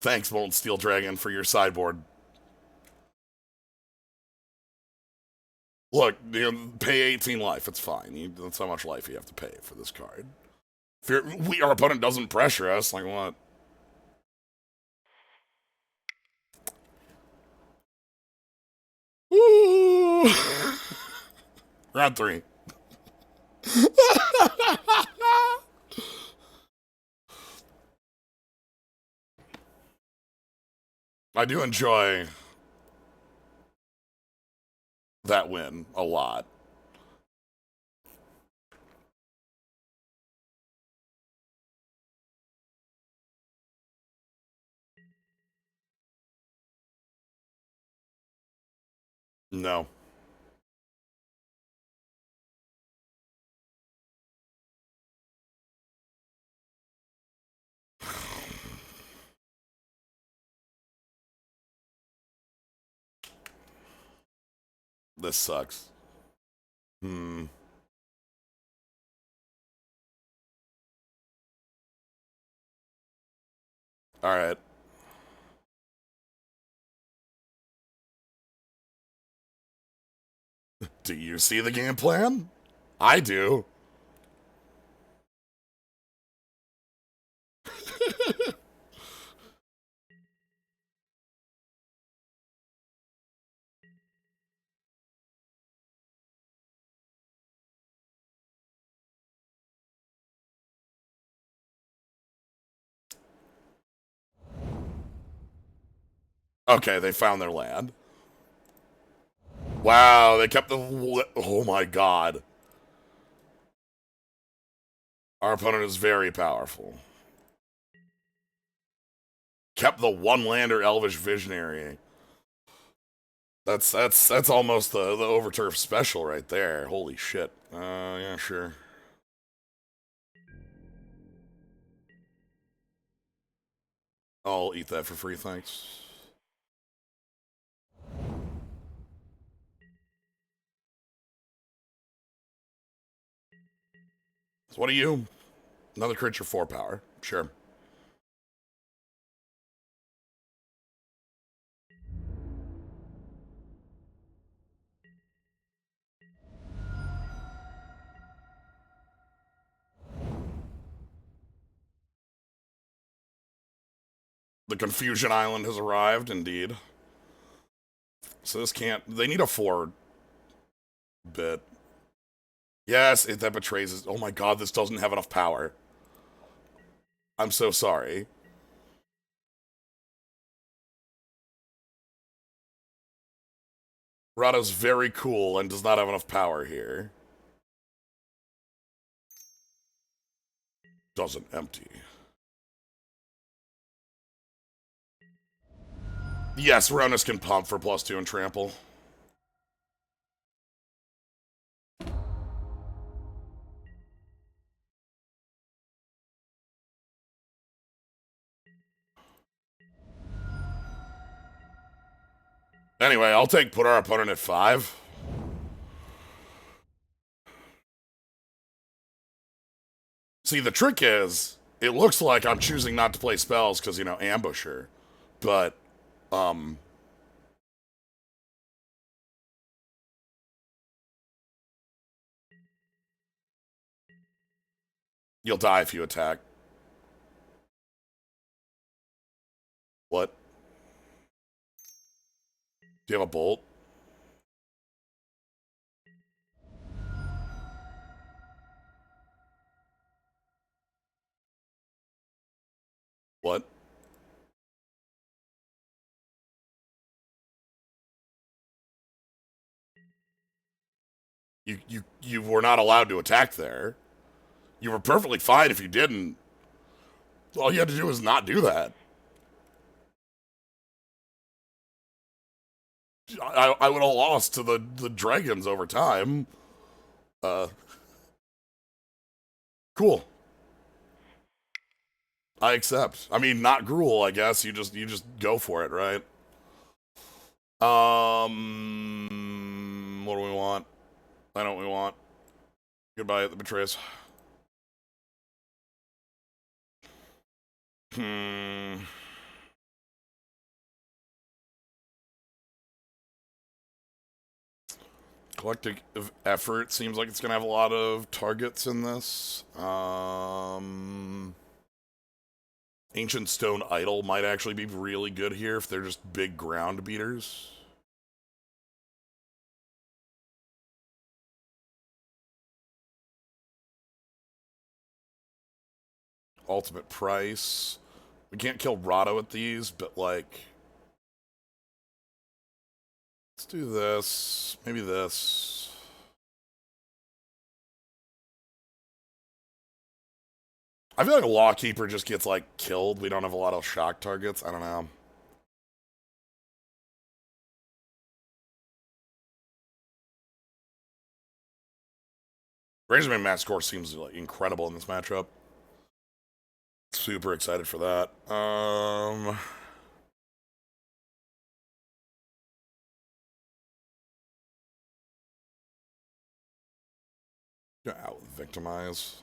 Thanks, Molten Steel Dragon, for your sideboard. Look, pay 18 life. It's fine. That's how much life you have to pay for this card. If our opponent doesn't pressure us, like what? Woo! Round 3. I do enjoy that win a lot. No. This sucks. Hmm. All right. Do you see the game plan? I do. Okay, they found their land. Wow, they kept the... Oh my god. Our opponent is very powerful. Kept the one-lander Elvish Visionary. That's almost the Overturf special right there. Holy shit. Yeah, sure. I'll eat that for free, thanks. So what are you? Another creature 4 power. Sure. The Confusion Island has arrived, indeed. So this can't... They need a 4-bit. Yes, that betrays us. Oh my god, this doesn't have enough power. I'm so sorry. Rado's very cool and does not have enough power here. Doesn't empty. Yes, Ronus can pump for +2 and trample. Anyway, I'll put our opponent at 5. See, the trick is, it looks like I'm choosing not to play spells because, ambusher. But, you'll die if you attack. What? Do you have a bolt? What? You were not allowed to attack there. You were perfectly fine if you didn't. All you had to do was not do that. I would have lost to the dragons over time. Cool. I accept. I mean, not Gruul, I guess. You just go for it, right? What do we want? I know what we want. Goodbye at the betrays. Collective effort seems like it's gonna have a lot of targets in this. Ancient Stone Idol might actually be really good here if they're just big ground beaters. Ultimate price. We can't kill Rado with these, but like... Let's do this. Maybe this. I feel like a Lawkeeper just gets, like, killed. We don't have a lot of shock targets. I don't know. Razorman Massacre seems like, incredible in this matchup. Super excited for that. Out victimize.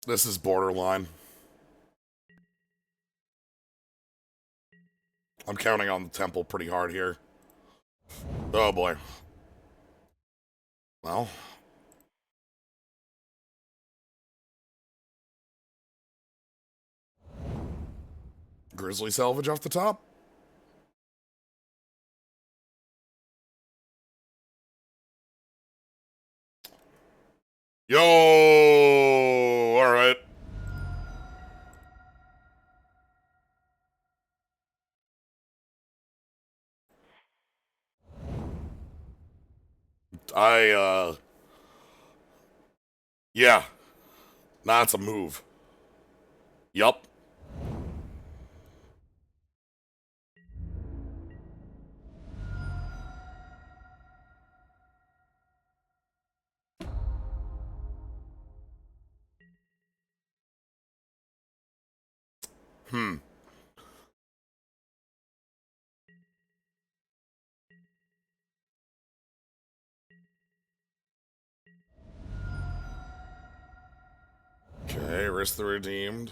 This is borderline. I'm counting on the temple pretty hard here. Oh boy. Well. Grizzly salvage off the top. Yo! Yeah, that's a move. Yup. Hmm. Okay, risk the redeemed.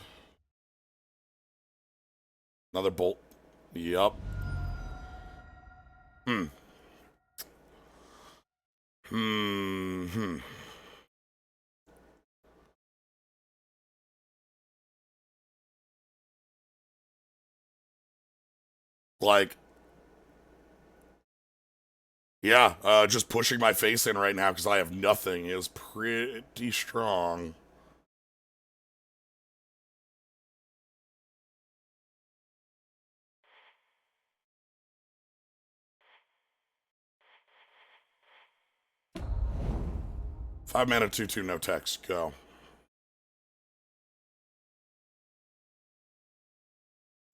Another bolt. Yup. Hmm. Hmm. Like, yeah, just pushing my face in right now because I have nothing is pretty strong. Five mana, 2/2, no text. Go.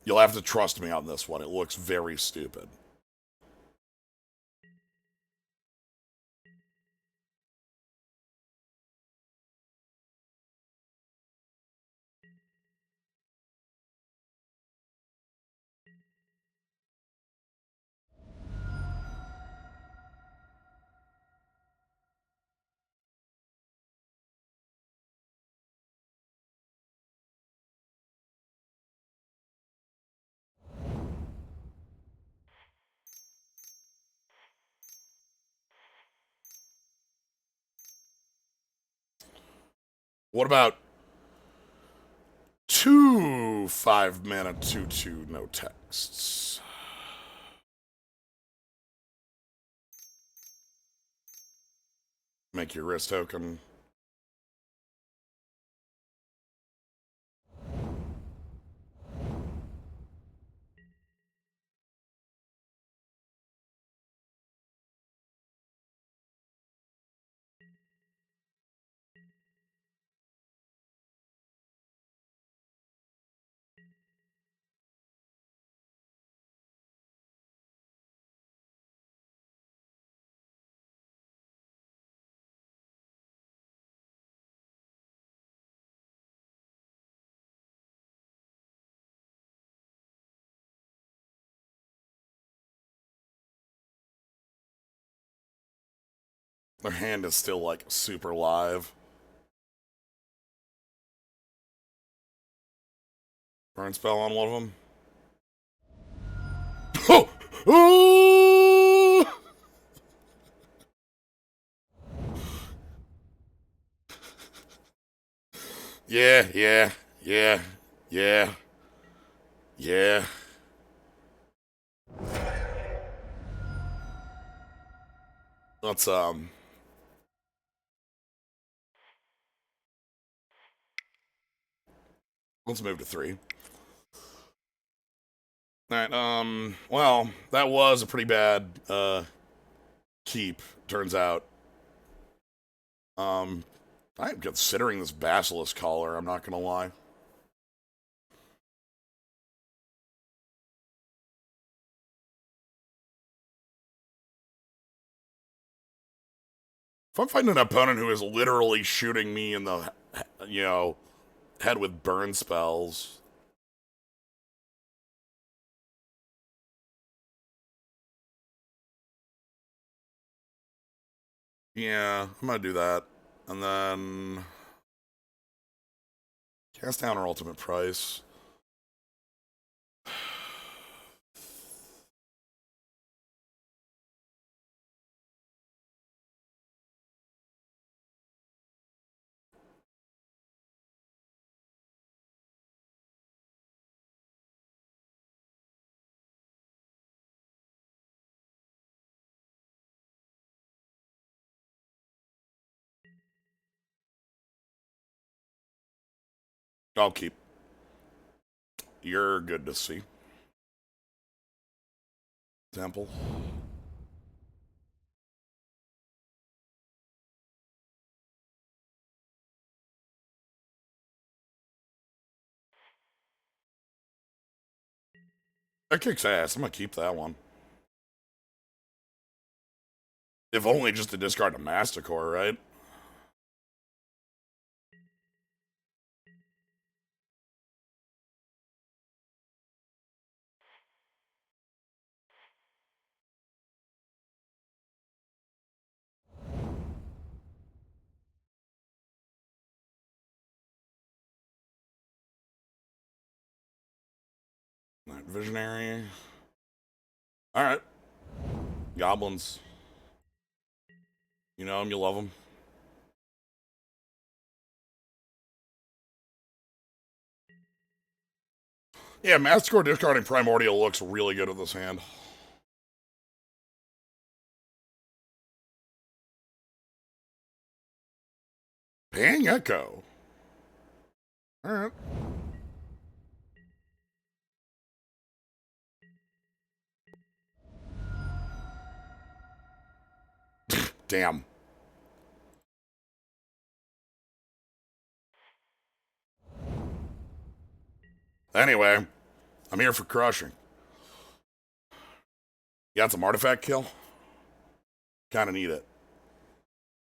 You'll have to trust me on this one. It looks very stupid. What about two 5 mana, 2/2, no texts? Make your wrist token. Their hand is still, like, super live. Burn spell on one of them. Oh! Ooh! Yeah, yeah, yeah, yeah, yeah. Let's, let's move to 3. Alright, well, that was a pretty bad, keep, turns out. Um, I'm considering this Basilisk Collar, I'm not gonna lie. If I'm fighting an opponent who is literally shooting me in the, head with burn spells, yeah, I'm gonna do that. And then cast down our ultimate price. I'll keep. You're good to see. Temple. That kicks ass. I'm gonna keep that one. If only just to discard a Masticore, right? Night Visionary. Alright. Goblins. You know them, you love them. Yeah, Masticore discarding Primordial looks really good with this hand. Pang Echo. Alright. Damn. Anyway, I'm here for crushing. You got some artifact kill? Kinda need it.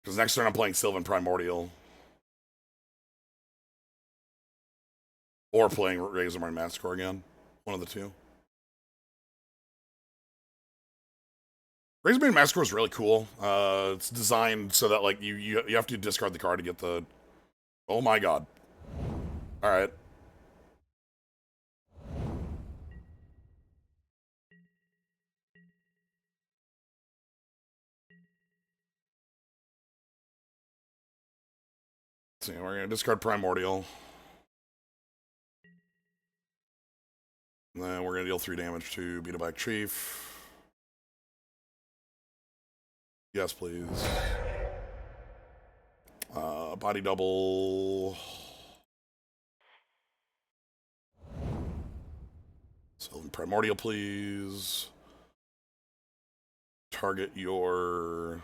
Because next turn I'm playing Sylvan Primordial. Or playing Razormine Masticore again. One of the two. Razormane Masticore is really cool. It's designed so that like you have to discard the card to get the. Oh my god! All right. So we're gonna discard Primordial. And then we're gonna deal 3 damage to Beetleback Chief. Yes, please. Body double. So Primordial, please. Target your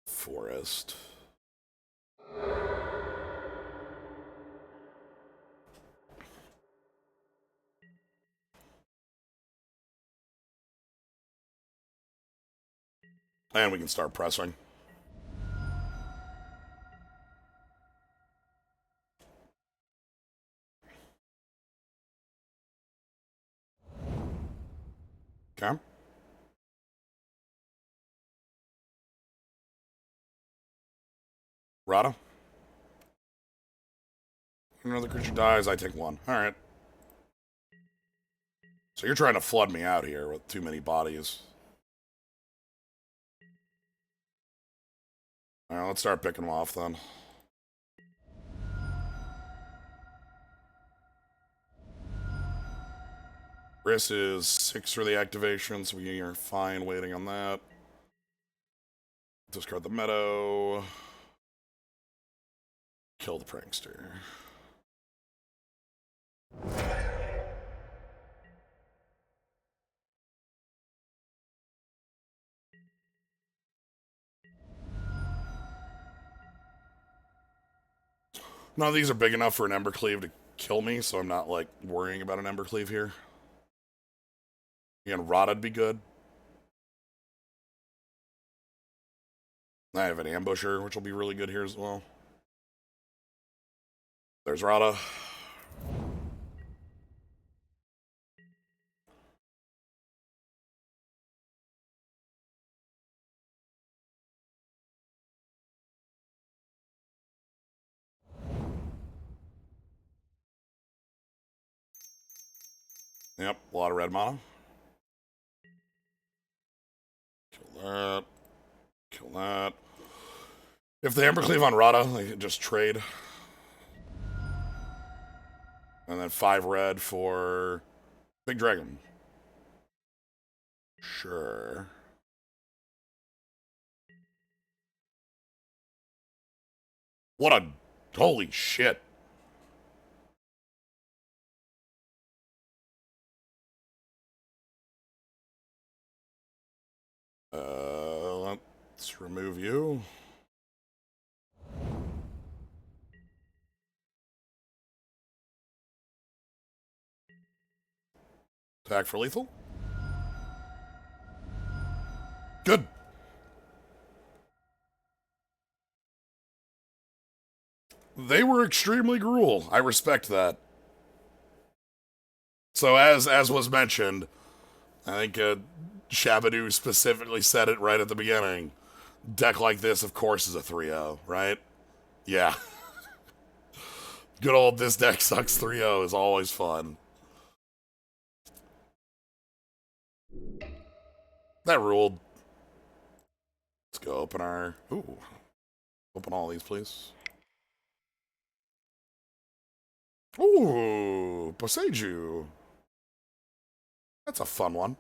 forest. And we can start pressing. Okay. Rada. Another creature dies, I take 1. Alright. So you're trying to flood me out here with too many bodies. Alright, let's start picking them off then. Riss is 6 for the activation, so we are fine waiting on that. Discard the meadow. Kill the prankster. None of these are big enough for an Embercleave to kill me, so I'm not, like, worrying about an Embercleave here. Again, Roda'd be good. I have an Ambusher, which will be really good here as well. There's Rada. Yep, a lot of red mana. Kill that. Kill that. If the Embercleave on Rada, I can just trade. And then 5 red for Big Dragon. Sure. What a... Holy shit. Let's remove you. Pack for lethal. Good. They were extremely gruel. I respect that. So as was mentioned, I think Shabadoo specifically said it right at the beginning. Deck like this, of course, is a 3-0, right? Yeah. Good old this deck sucks 3-0 is always fun. That ruled. Let's go open our... Ooh. Open all these, please. Ooh, Poseiju. That's a fun one.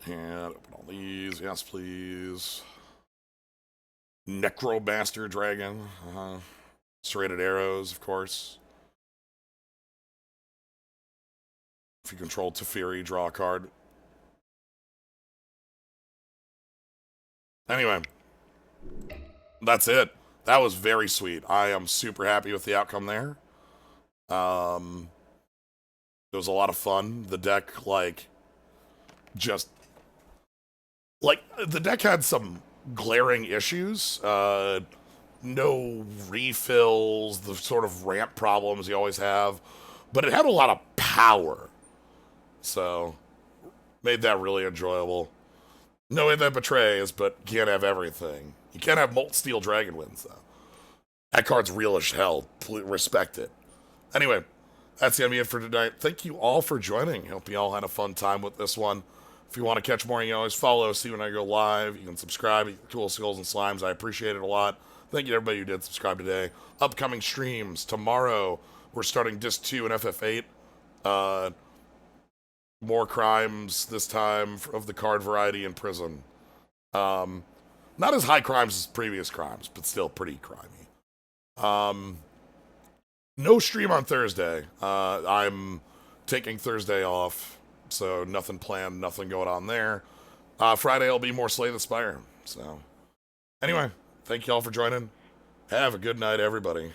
And open all these. Yes, please. Necromaster Dragon. Serrated Arrows, of course. If you control Teferi, draw a card. Anyway, that's it. That was very sweet. I am super happy with the outcome there. It was a lot of fun. The deck, like, just... Like, the deck had some glaring issues. No refills, the sort of ramp problems you always have. But it had a lot of power. So, made that really enjoyable. No way that betrays, but you can't have everything. You can't have Molt Steel Dragonwinds, though. That card's real as hell. Respect it. Anyway, that's gonna be it for tonight. Thank you all for joining. Hope you all had a fun time with this one. If you want to catch more, you can always follow, see when I go live. You can subscribe. Cool Skulls and Slimes. I appreciate it a lot. Thank you to everybody who did subscribe today. Upcoming streams. Tomorrow, we're starting Disc 2 and FF8. More crimes, this time, of the card variety in prison. Not as high crimes as previous crimes, but still pretty crimey. No stream on Thursday. I'm taking Thursday off, so nothing planned, nothing going on there. Friday will be more Slay the Spire. So, anyway, thank you all for joining. Have a good night, everybody.